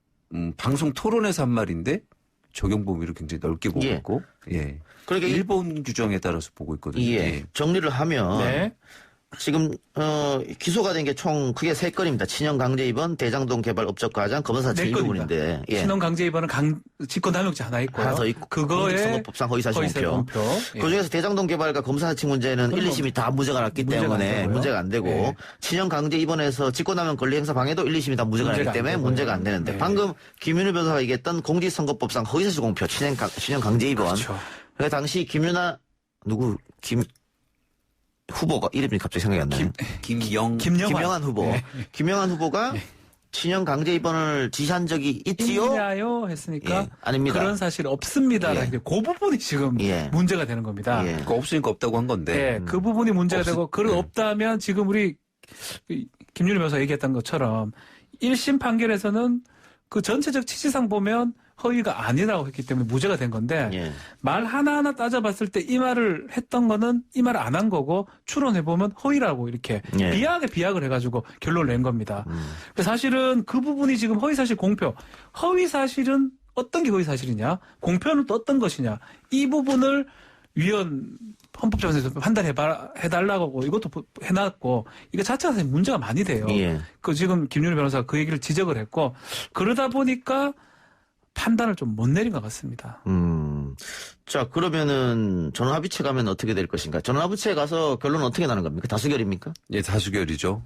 방송 토론에서 한 말인데 적용 범위를 굉장히 넓게 보고 있고 그러니까 일본 규정에 따라서 보고 있거든요. 정리를 하면 지금 기소가 된 게 총 크게 3건입니다. 친형 강제 입원, 대장동 개발 업적 과장, 검사층 이 부분인데 친형 강제 입원은 직권남용죄 하나 있고요. 하나 더 있고 그거에 선거법상 허위사실 공표. 그중에서 대장동 개발과 검사층 문제는 1, 2심이 다 무죄가 났기 때문에 문제가 안 되고 친형 강제 입원에서 직권남용 권리 행사 방해도 1, 2심이 다 무죄가 나기 때문에 문제가 안 되는데 방금 김윤우 변호사가 얘기했던 공직선거법상 허위사실 공표, 친형 강제 입원. 그러니까 당시 김윤아 후보가 이름이 갑자기 생각이 안 나요. 김영환 후보. 김영환 후보가 친형 강제 입원을 지시한 적이 있지요? 있냐요? 했으니까 아닙니다. 그런 사실 없습니다. 그 부분이 지금 문제가 되는 겁니다. 그러니까 없으니까 없다고 한 건데. 그 부분이 문제가 되고 그걸 없다면 지금 우리 김윤우 변호사 얘기했던 것처럼 1심 판결에서는 그 전체적 취지상 보면 허위가 아니라고 했기 때문에 무죄가 된 건데 말 하나하나 따져봤을 때 이 말을 했던 거는 이 말을 안 한 거고 추론해보면 허위라고 이렇게 비약을 해가지고 결론을 낸 겁니다. 사실은 그 부분이 지금 허위사실 공표. 허위사실은 어떤 게 허위사실이냐? 공표는 또 어떤 것이냐? 이 부분을 헌법재판소에서 판단해달라고 이것도 해놨고 이거 자체가 사실 문제가 많이 돼요. 그 지금 김윤우 변호사가 그 얘기를 지적을 했고 그러다 보니까 판단을 좀 못 내린 것 같습니다. 자, 그러면은 전원합의체 가면 어떻게 될 것인가? 전원합의체 가서 결론은 어떻게 나는 겁니까? 다수결입니까? 다수결이죠.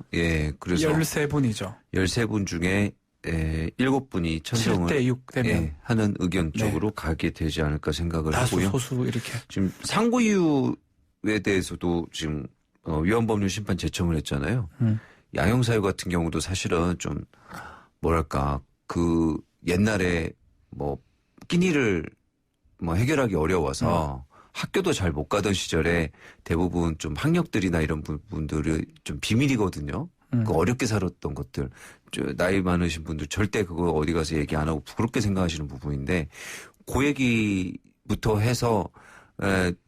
그래서 13분이죠. 13분 중에 7분이 찬성을 7대 6 되면 하는 의견 쪽으로 가게 되지 않을까 생각을 하고요. 소수 이렇게. 지금 상고 이유에 대해서도 지금 위헌법률 심판 제청을 했잖아요. 양형사유 같은 경우도 사실은 좀 뭐랄까 그 옛날에 뭐 끼니를 뭐 해결하기 어려워서 학교도 잘 못 가던 시절에 대부분 좀 학력들이나 이런 부분들이 좀 비밀이거든요. 그 어렵게 살았던 것들. 나이 많으신 분들 절대 그거 어디 가서 얘기 안 하고 부끄럽게 생각하시는 부분인데 그 얘기부터 해서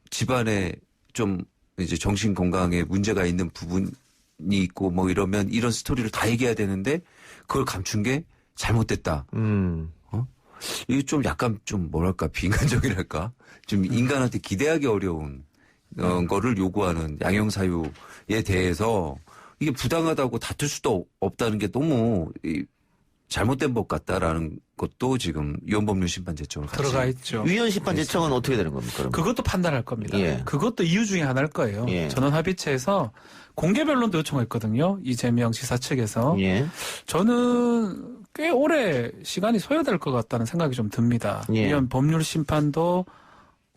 집안에 좀 이제 정신 건강에 문제가 있는 부분이 있고 뭐 이러면 이런 스토리를 다 얘기해야 되는데 그걸 감춘 게 잘못됐다. 이게 좀 약간 좀 뭐랄까 비인간적이랄까 좀 인간한테 기대하기 어려운 거를 요구하는 양형사유에 대해서 이게 부당하다고 다툴 수도 없다는 게 너무 잘못된 법 같다라는 것도 지금 위헌법률 심판 제청을 들어가 있죠. 위헌 심판 제청은 어떻게 되는 겁니까? 그러면? 그것도 판단할 겁니다. 그것도 이유 중에 하나일 거예요. 전원합의체에서 공개 변론도 요청했거든요. 이재명 지사 측에서. 저는 꽤 오래 시간이 소요될 것 같다는 생각이 좀 듭니다. 위헌 법률 심판도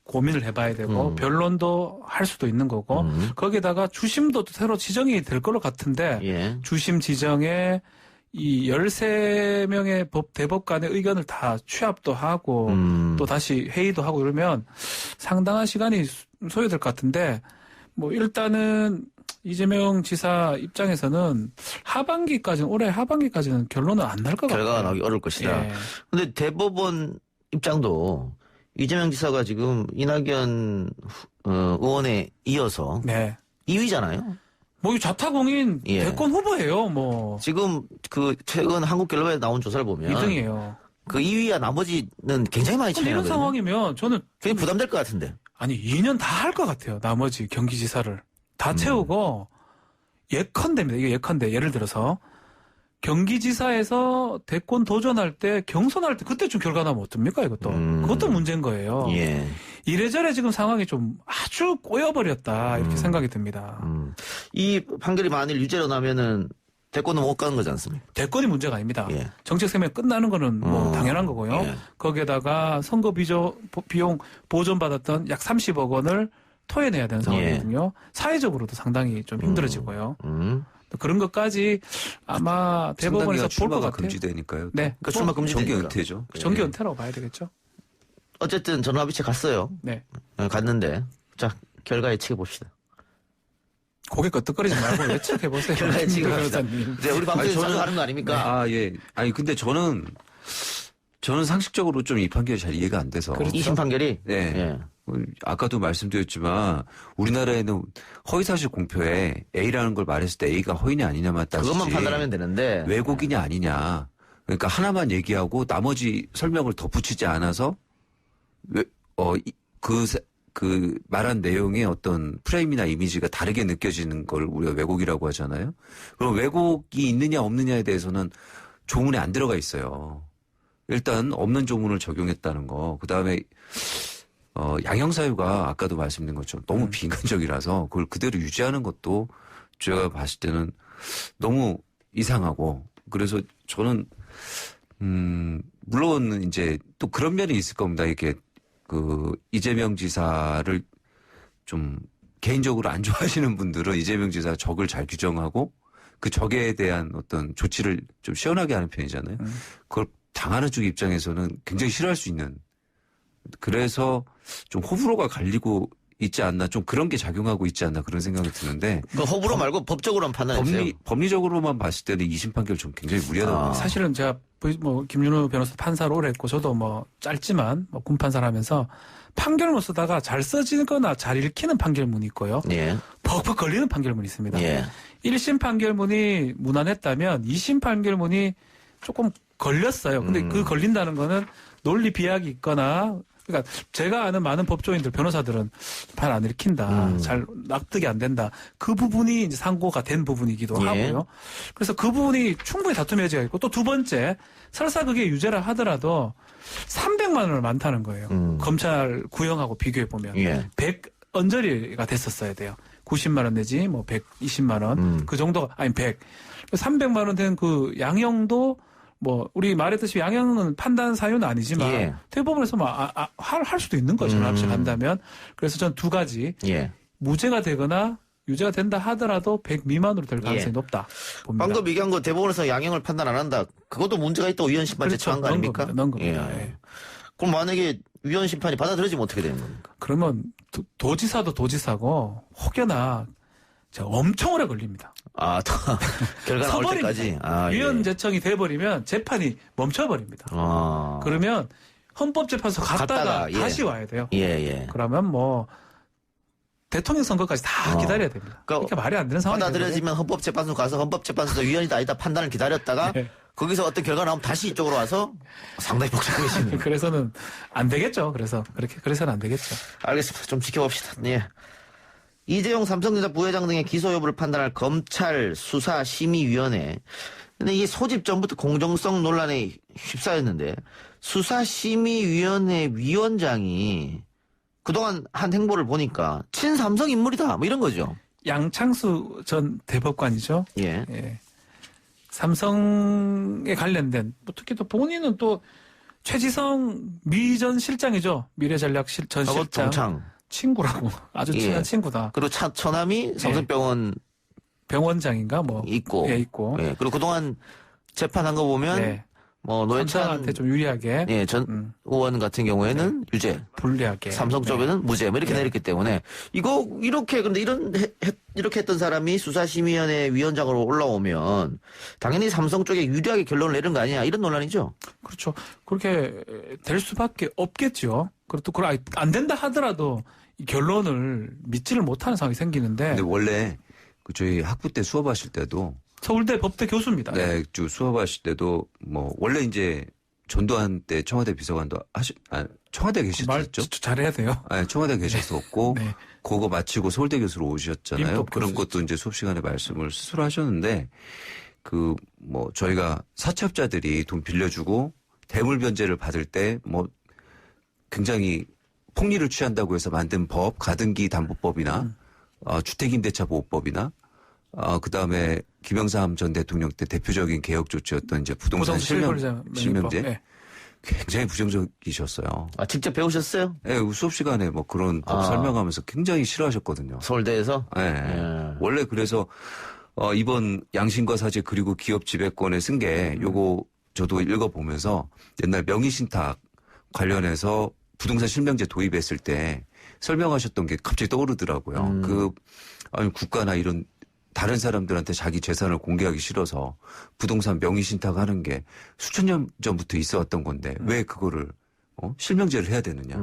고민을 해봐야 되고 변론도 할 수도 있는 거고 거기에다가 주심도 새로 지정이 될 걸로 같은데 주심 지정에 이 13명의 대법관의 의견을 다 취합도 하고 또 다시 회의도 하고 이러면 상당한 시간이 소요될 것 같은데 뭐 일단은 이재명 지사 입장에서는 올해 하반기까지는 결론은 안 날 것 같아요. 결과가 나오기 어려울 것이다. 근데 대법원 입장도 이재명 지사가 지금 이낙연 의원에 이어서 2위잖아요. 뭐 자타공인 대권 후보예요. 뭐 지금 그 최근 한국갤럽에 나온 조사를 보면 2등이에요. 그 2위와 나머지는 굉장히 많이 차이나거든요. 이런 상황이면 저는 굉장히 부담될 것 같은데. 아니 2년 다 할 것 같아요. 나머지 경기지사를 다 채우고 예컨대입니다. 이게 예컨대. 예를 들어서 경기지사에서 대권 도전할 때 경선할 때 그때 좀 결과 나면 어떡합니까 이것도. 그것도 문제인 거예요. 예. 이래저래 지금 상황이 좀 아주 꼬여버렸다 이렇게 생각이 듭니다. 이 판결이 만일 유죄로 나면은 대권은 못 가는 거지 않습니까? 대권이 문제가 아닙니다. 예. 정책 세면 끝나는 거는 뭐 당연한 거고요. 예. 거기에다가 선거 비용 보존받았던 약 30억 원을 토해내야 되는 상황이거든요. 예. 사회적으로도 상당히 좀 힘들어지고요. 그런 것까지 아마 대법원에서 볼 것 같아요. 금지되니까요. 네. 그러니까 출마 금지되니까. 정기 은퇴죠. 정기 은퇴라고 봐야 되겠죠. 어쨌든 전화비치 갔어요. 네. 갔는데 자 결과 예측해 봅시다. 고개 끄덕거리지 말고 예측해 보세요. 결과 예측해 봅시다. 네, 우리 방송에서 자주 하는 거 아닙니까? 아 예. 아니 근데 저는 상식적으로 좀 이 판결이 잘 이해가 안 돼서. 그렇죠? 2심 판결이? 네. 예. 아까도 말씀드렸지만 우리나라에는 허위사실 공표에 A라는 걸 말했을 때 A가 허위냐 아니냐만 따지지. 그것만 판단하면 되는데. 왜곡이냐 아니냐. 그러니까 하나만 얘기하고 나머지 설명을 덧붙이지 않아서 그 말한 내용의 어떤 프레임이나 이미지가 다르게 느껴지는 걸 우리가 왜곡이라고 하잖아요. 그럼 왜곡이 있느냐 없느냐에 대해서는 조문에 안 들어가 있어요. 일단 없는 조문을 적용했다는 거. 그다음에 양형사유가 아까도 말씀드린 것처럼 너무 비인간적이라서 그걸 그대로 유지하는 것도 제가 봤을 때는 너무 이상하고 그래서 저는 물론 이제 또 그런 면이 있을 겁니다. 이렇게 그 이재명 지사를 좀 개인적으로 안 좋아하시는 분들은 이재명 지사 적을 잘 규정하고 그 적에 대한 어떤 조치를 좀 시원하게 하는 편이잖아요. 그걸 당하는 쪽 입장에서는 굉장히 싫어할 수 있는 그래서 좀 호불호가 갈리고 있지 않나 좀 그런 게 작용하고 있지 않나 그런 생각이 드는데 호불호 말고 법적으로만 판단했어요. 법리적으로만 봤을 때는 2심 판결 좀 굉장히 무리하다고 봅니다. 사실은 제가 뭐 김윤우 변호사 판사를 오래 했고 저도 뭐 짧지만 뭐 군판사를 하면서 판결문 쓰다가 잘 써지거나 잘 읽히는 판결문이 있고요. 예. 벅벅 걸리는 판결문이 있습니다. 예. 1심 판결문이 무난했다면 2심 판결문이 조금 걸렸어요. 근데 그 걸린다는 거는 논리 비약이 있거나 그러니까 제가 아는 많은 법조인들, 변호사들은 잘 안 읽힌다. 잘 납득이 안 된다. 그 부분이 이제 상고가 된 부분이기도 예. 하고요. 그래서 그 부분이 충분히 다툼의 여지가 있고 또 두 번째 설사 그게 유죄라 하더라도 300만 원을 많다는 거예요. 검찰 구형하고 비교해 보면 예. 100 언저리가 됐었어야 돼요. 90만 원 내지 뭐 120만 원 그 정도가 아니 100 300만 원 된 그 양형도 뭐 우리 말했듯이 양형은 판단 사유는 아니지만 예. 대법원에서 할 수도 있는 거죠. 합치 간다면. 그래서 전 두 가지 예. 무죄가 되거나 유죄가 된다 하더라도 100 미만으로 될 가능성이 예. 높다 봅니다. 방금 얘기한 거 대법원에서 양형을 판단 안 한다. 그것도 문제가 있다고 위헌 심판 그렇죠. 제청한 거 아닙니까? 넣은 겁니다. 예. 예. 그럼 만약에 위헌 심판이 받아들여지면 어떻게 되는 겁니까? 그러면 도지사도 도지사고 혹여나 엄청 오래 걸립니다. 아, 결과 나올 서버립니다. 때까지. 아, 위헌 예. 제청이 돼버리면 재판이 멈춰버립니다. 아. 그러면 헌법재판소 갔다가 예. 다시 와야 돼요. 예, 예. 그러면 뭐 대통령 선거까지 다 기다려야 됩니다. 그러니까 말이 안 되는 상황이에요. 받아들여지면 헌법재판소 가서 헌법재판소에서 위헌이다 아니다 판단을 기다렸다가 네. 거기서 어떤 결과 나오면 다시 이쪽으로 와서 상당히 복잡해지네요. 그래서는 안 되겠죠. 그래서는 안 되겠죠. 알겠습니다. 좀 지켜봅시다. 예. 이재용 삼성전자 부회장 등의 기소 여부를 판단할 검찰 수사심의위원회. 근데 이게 소집 전부터 공정성 논란에 휩싸였는데 수사심의위원회 위원장이 그동안 한 행보를 보니까 친삼성 인물이다 뭐 이런 거죠. 양창수 전 대법관이죠. 예. 예. 삼성에 관련된 특히 또 본인은 또 최지성 미 전 실장이죠. 미래전략 전 실장. 동창. 친구라고 아주 친한 예. 친구다. 그리고 처남이 삼성병원 병원장인가 뭐 있고. 예, 있고. 예. 그리고 그동안 재판한 거 보면 네. 뭐 노회찬 삼성한테 좀 유리하게 예, 전 의원 같은 경우에는 유죄, 불리하게. 삼성 쪽에는 무죄 뭐 이렇게 내렸기 때문에 이거 이렇게 근데 이렇게 했던 사람이 수사심의위원회 위원장으로 올라오면 당연히 삼성 쪽에 유리하게 결론을 내는 거 아니냐 이런 논란이죠. 그렇죠. 그렇게 될 수밖에 없겠죠. 그리고 또 안 된다 하더라도 이 결론을 믿지를 못하는 상황이 생기는데. 근데 원래 저희 학부 때 수업하실 때도 서울대 법대 교수입니다. 네, 수업하실 때도 뭐 원래 이제 전두환 때 청와대 비서관도 청와대 계셨죠? 말 잘해야 돼요. 아니, 청와대 계셨었고, 네. 그거 마치고 서울대 교수로 오셨잖아요. 그런 것도 이제 수업 시간에 말씀을 스스로 하셨는데, 저희가 사채업자들이 돈 빌려주고 대물 변제를 받을 때 굉장히 폭리를 취한다고 해서 만든 법, 가등기 담보법이나, 주택임대차 보호법이나, 그 다음에 김영삼 전 대통령 때 대표적인 개혁 조치였던 이제 부동산 실명제. 네. 굉장히 부정적이셨어요. 직접 배우셨어요? 네, 수업 시간에 그런 법 설명하면서 굉장히 싫어하셨거든요. 서울대에서? 네. 원래 그래서, 이번 양심과 사죄 그리고 기업 지배권에 쓴 게 요거 저도 읽어보면서 옛날 명의신탁 관련해서 부동산 실명제 도입했을 때 설명하셨던 게 갑자기 떠오르더라고요. 국가나 이런 다른 사람들한테 자기 재산을 공개하기 싫어서 부동산 명의신탁 하는 게 수천 년 전부터 있어 왔던 건데 왜 그거를 실명제를 해야 되느냐.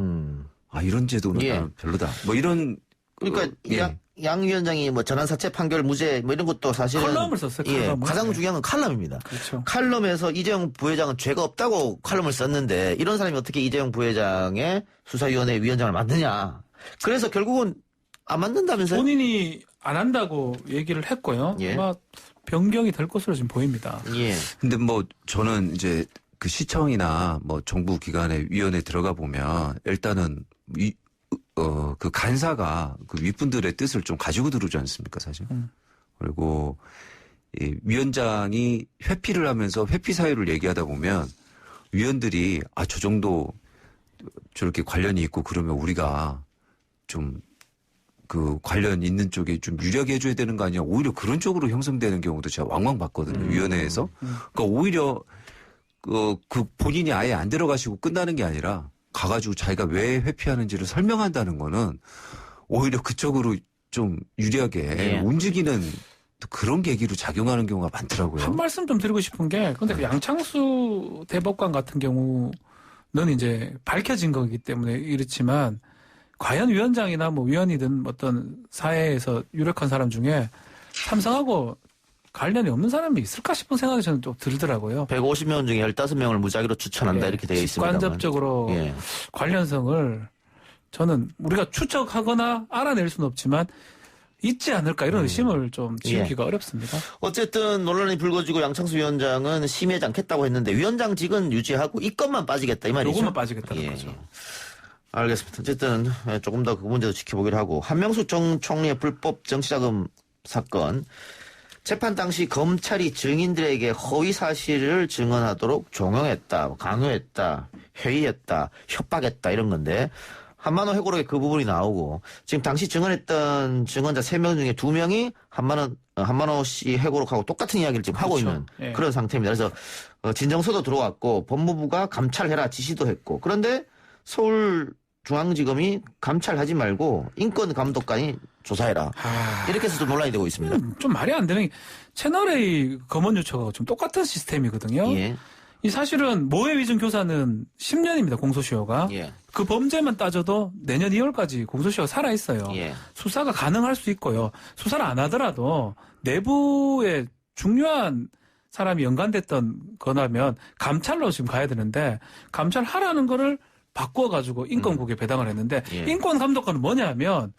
이런 제도는 나는 별로다. 이런. 그러니까 양 위원장이 전환사채 판결 무죄 이런 것도 사실은 칼럼을 썼어요. 가장 중요한 건 칼럼입니다. 그렇죠. 칼럼에서 이재용 부회장은 죄가 없다고 칼럼을 썼는데 이런 사람이 어떻게 이재용 부회장의 수사위원회 위원장을 맡느냐. 그래서 결국은 안 맡는다면서요? 본인이 안 한다고 얘기를 했고요. 아마 변경이 될 것으로 지금 보입니다. 근데 저는 이제 그 시청이나 정부 기관의 위원회 들어가 보면 일단은 그 간사가 그 윗분들의 뜻을 좀 가지고 들어오지 않습니까, 사실? 그리고 이 위원장이 회피를 하면서 회피 사유를 얘기하다 보면 위원들이 저 정도 저렇게 관련이 있고 그러면 우리가 좀 그 관련 있는 쪽에 좀 유리하게 해줘야 되는 거 아니야? 오히려 그런 쪽으로 형성되는 경우도 제가 왕왕 봤거든요. 위원회에서. 그러니까 오히려 그 본인이 아예 안 들어가시고 끝나는 게 아니라 가가지고 자기가 왜 회피하는지를 설명한다는 거는 오히려 그쪽으로 좀 유리하게 움직이는 그런 계기로 작용하는 경우가 많더라고요. 한 말씀 좀 드리고 싶은 게, 근데 그 양창수 대법관 같은 경우는 이제 밝혀진 거기 때문에 이렇지만, 과연 위원장이나 위원이든 어떤 사회에서 유력한 사람 중에 삼성하고 관련이 없는 사람이 있을까 싶은 생각이 저는 좀 들더라고요. 150명 중에 15명을 무작위로 추천한다 이렇게 되어 있습니다. 직관적으로 관련성을 저는 우리가 추적하거나 알아낼 수는 없지만 있지 않을까 이런 의심을 좀 지우기가 어렵습니다. 어쨌든 논란이 불거지고 양창수 위원장은 심의하지 않겠다고 했는데 위원장직은 유지하고 이것만 빠지겠다 이 말이죠. 이것만 빠지겠다는 거죠. 알겠습니다. 어쨌든 조금 더 그 문제도 지켜보기로 하고 한명숙 전 총리의 불법 정치자금 사건 재판 당시 검찰이 증인들에게 허위 사실을 증언하도록 종용했다, 강요했다, 회의했다, 협박했다 이런 건데 한만호 회고록에 그 부분이 나오고 지금 당시 증언했던 증언자 3명 중에 2명이 한만호 씨 회고록하고 똑같은 이야기를 지금 하고 있는 그런 상태입니다. 그래서 진정서도 들어왔고 법무부가 감찰해라 지시도 했고 그런데 서울중앙지검이 감찰하지 말고 인권감독관이 조사해라. 이렇게 해서 좀 논란이 되고 있습니다. 좀 말이 안 되는 게 채널A 검언 요청하고 좀 똑같은 시스템이거든요. 이 사실은 모해 위증 교사는 10년입니다. 공소시효가. 그 범죄만 따져도 내년 2월까지 공소시효가 살아있어요. 수사가 가능할 수 있고요. 수사를 안 하더라도 내부에 중요한 사람이 연관됐던 거라면 감찰로 지금 가야 되는데 감찰하라는 거를 바꿔가지고 인권국에 배당을 했는데 인권감독관은 뭐냐면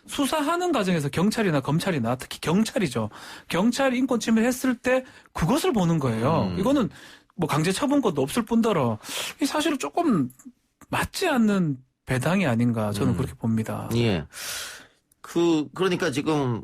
수사하는 과정에서 경찰이나 검찰이나 특히 경찰이죠. 경찰이 인권 침해를 했을 때 그것을 보는 거예요. 이거는 강제 처분권도 없을 뿐더러 이 사실은 조금 맞지 않는 배당이 아닌가 저는 그렇게 봅니다. 그러니까 지금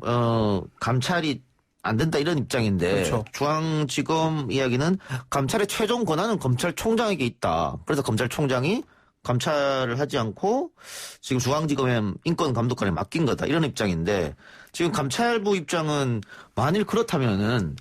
감찰이 안 된다 이런 입장인데 그렇죠. 중앙지검 이야기는 감찰의 최종 권한은 검찰총장에게 있다. 그래서 검찰총장이 감찰을 하지 않고 지금 중앙지검에 인권감독관에 맡긴 거다 이런 입장인데 지금 감찰부 입장은 만일 그렇다면은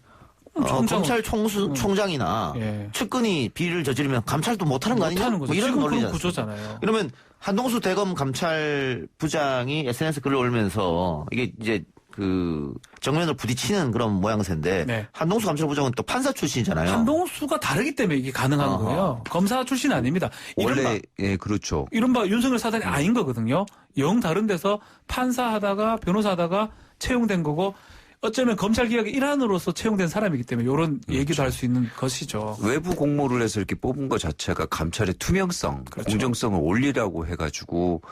검찰 총장이나 측근이 비리를 저지르면 감찰도 못하는 거 아니냐? 이런 논리잖아요. 구조잖아요. 그러면 한동수 대검 감찰부장이 SNS 글을 올리면서 이게 이제 그 정면을 부딪히는 그런 모양새인데 한동수 감찰부장은 또 판사 출신이잖아요. 한동수가 다르기 때문에 이게 가능한 거예요. 검사 출신 아닙니다. 원래 그렇죠. 이른바 윤석열 사단이 아닌 거거든요. 영 다른 데서 판사하다가 변호사하다가 채용된 거고 어쩌면 검찰 개혁의 일환으로서 채용된 사람이기 때문에 이런 그렇죠. 얘기도 할 수 있는 것이죠. 외부 공모를 해서 이렇게 뽑은 것 자체가 감찰의 투명성, 그렇죠. 공정성을 올리라고 해가지고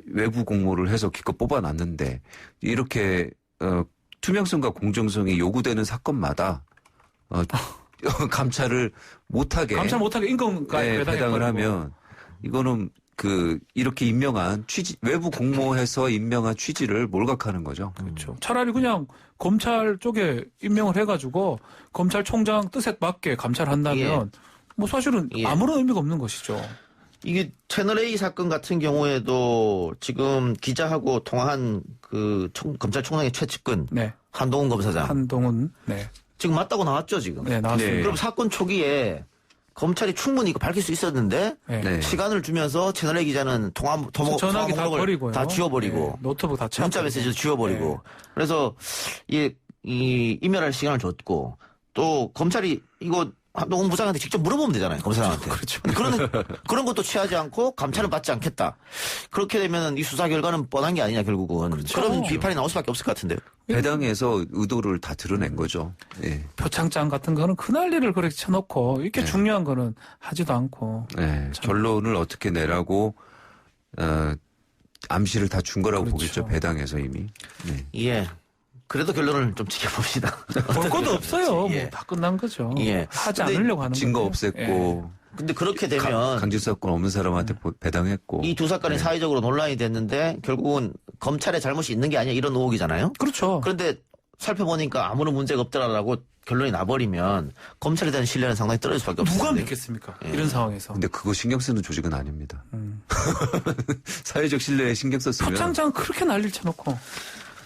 외부 공모를 해서 기껏 뽑아놨는데 이렇게 투명성과 공정성이 요구되는 사건마다 감찰을 못하게 인건가에 배당을 하면 이거는 이렇게 임명한 외부 공모해서 임명한 취지를 몰각하는 거죠. 그렇죠. 차라리 그냥 검찰 쪽에 임명을 해가지고 검찰총장 뜻에 맞게 감찰한다면 뭐 사실은 아무런 의미가 없는 것이죠. 이게 채널A 사건 같은 경우에도 지금 기자하고 통화한 검찰총장의 최측근 한동훈 검사장. 지금 맞다고 나왔죠, 지금. 네, 나왔습니다. 그럼 사건 초기에 검찰이 충분히 이거 밝힐 수 있었는데 시간을 주면서 채널A 기자는 전화기 다 버리고요. 다 지워버리고 노트북 다 문자 메시지도 지워버리고 그래서 이 이멸할 시간을 줬고 또 검찰이 이거 한동훈 부장한테 직접 물어보면 되잖아요, 검사장한테. 그렇죠. 그런 것도 취하지 않고 감찰은 받지 않겠다. 그렇게 되면 이 수사 결과는 뻔한 게 아니냐, 결국은. 그렇죠. 그런 비판이 나올 수밖에 없을 것 같은데요. 배당에서 의도를 다 드러낸 거죠. 예. 표창장 같은 거는 그 난리를 그렇게 쳐놓고 이렇게 중요한 거는 하지도 않고. 결론을 어떻게 내라고 암시를 다 준 거라고 그렇죠. 보겠죠. 배당에서 이미. 예. 그래도 결론을 좀 지켜봅시다. 볼 것도 없어요. 뭐 다 끝난 거죠. 하지 않으려고 하는 거죠. 증거 없앴고. 근데 그렇게 되면 강제사건 없는 사람한테 배당했고. 이 두 사건이 사회적으로 논란이 됐는데 결국은 검찰의 잘못이 있는 게 아니야 이런 의혹이잖아요. 그렇죠. 그런데 살펴보니까 아무런 문제가 없더라라고 결론이 나버리면 검찰에 대한 신뢰는 상당히 떨어질 수밖에 없어요. 누가 믿겠습니까? 이런 상황에서. 근데 그거 신경 쓰는 조직은 아닙니다. 사회적 신뢰에 신경 썼으면. 표창장 그렇게 난리를 쳐놓고.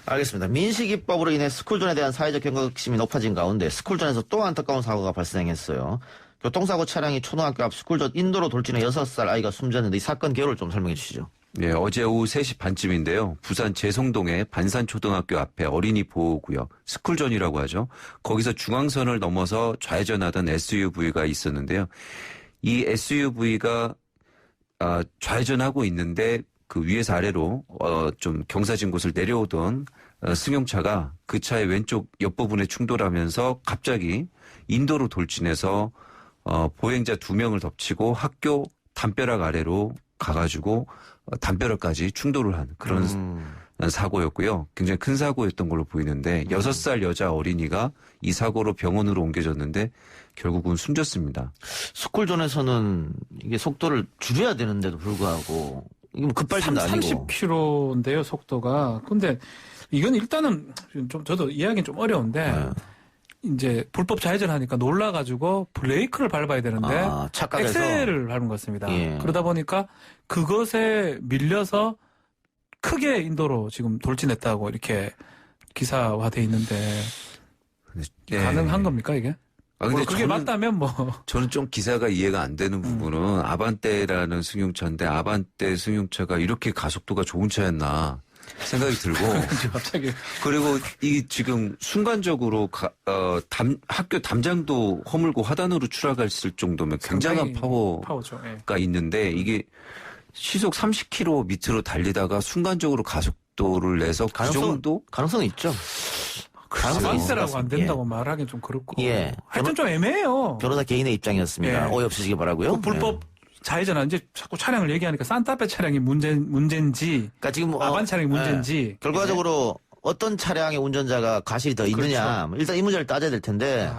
알겠습니다. 민식이법으로 인해 스쿨존에 대한 사회적 경각심이 높아진 가운데 스쿨존에서 또 안타까운 사고가 발생했어요. 교통사고 차량이 초등학교 앞 스쿨존 인도로 돌진해 6살 아이가 숨졌는데 이 사건 개요를 좀 설명해 주시죠. 네, 어제 오후 3시 반쯤인데요. 부산 제송동의 반산초등학교 앞에 어린이 보호구역, 스쿨존이라고 하죠. 거기서 중앙선을 넘어서 좌회전하던 SUV가 있었는데요. 이 SUV가 좌회전하고 있는데 그 위에서 아래로 좀 경사진 곳을 내려오던 승용차가 그 차의 왼쪽 옆부분에 충돌하면서 갑자기 인도로 돌진해서 보행자 2명을 덮치고 학교 담벼락 아래로 가가지고 담벼락까지 충돌을 한 그런 사고였고요. 굉장히 큰 사고였던 걸로 보이는데 6살 여자 어린이가 이 사고로 병원으로 옮겨졌는데 결국은 숨졌습니다. 스쿨존에서는 이게 속도를 줄여야 되는데도 불구하고 이게 뭐 급발진도 아니고 30km인데요, 속도가. 근데 이건 일단은 좀 저도 이해하기는 좀 어려운데 이제 불법 좌회전하니까 놀라가지고 브레이크를 밟아야 되는데 착각해서 엑셀을 밟은 것 같습니다. 그러다 보니까 그것에 밀려서 크게 인도로 지금 돌진했다고 이렇게 기사화돼 있는데 가능한 겁니까 이게? 근데 그게 맞다면 뭐. 저는 좀 기사가 이해가 안 되는 부분은 아반떼라는 승용차인데 아반떼 승용차가 이렇게 가속도가 좋은 차였나 생각이 들고. 갑자기. 그리고 이 지금 순간적으로 학교 담장도 허물고 하단으로 추락했을 정도면 굉장한 파워가 있는데 이게 시속 30km 밑으로 달리다가 순간적으로 가속도를 내서 그 정도? 가능성이 있죠. 아반떼라고 안 된다고 말하기는 좀 그렇고. 하여튼 좀 애매해요. 변호사 개인의 입장이었습니다. 오해 없으시기 바라고요. 불법 좌회전 이제 자꾸 차량을 얘기하니까 산타페 차량이 문제인지, 그러니까 지금 아반 차량이 문제인지. 결과적으로 어떤 차량의 운전자가 가실이 더 있느냐. 그렇죠. 일단 이 문제를 따져야 될 텐데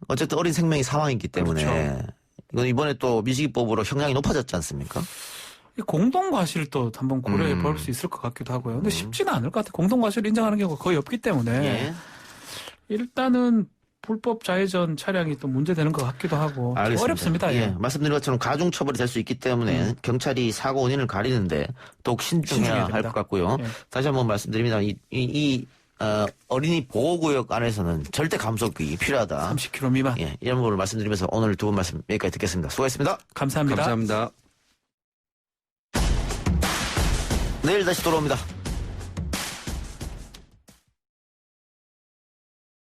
어쨌든 어린 생명이 사망했기 때문에 그렇죠. 이건 이번에 또 미식이법으로 형량이 높아졌지 않습니까? 공동과실도 한번 고려해 볼 수 있을 것 같기도 하고요. 근데 쉽지는 않을 것 같아요. 공동과실을 인정하는 경우가 거의 없기 때문에 일단은 불법 좌회전 차량이 또 문제되는 것 같기도 하고 어렵습니다. 말씀드린 것처럼 가중처벌이 될 수 있기 때문에 경찰이 사고 원인을 가리는데 더욱 신중해야 할 것 같고요. 다시 한번 말씀드립니다. 어린이 보호구역 안에서는 절대 감속이 필요하다. 30km 미만. 이런 부분을 말씀드리면서 오늘 두 분 말씀 여기까지 듣겠습니다. 수고하셨습니다. 감사합니다. 감사합니다. 내일 다시 돌아옵니다.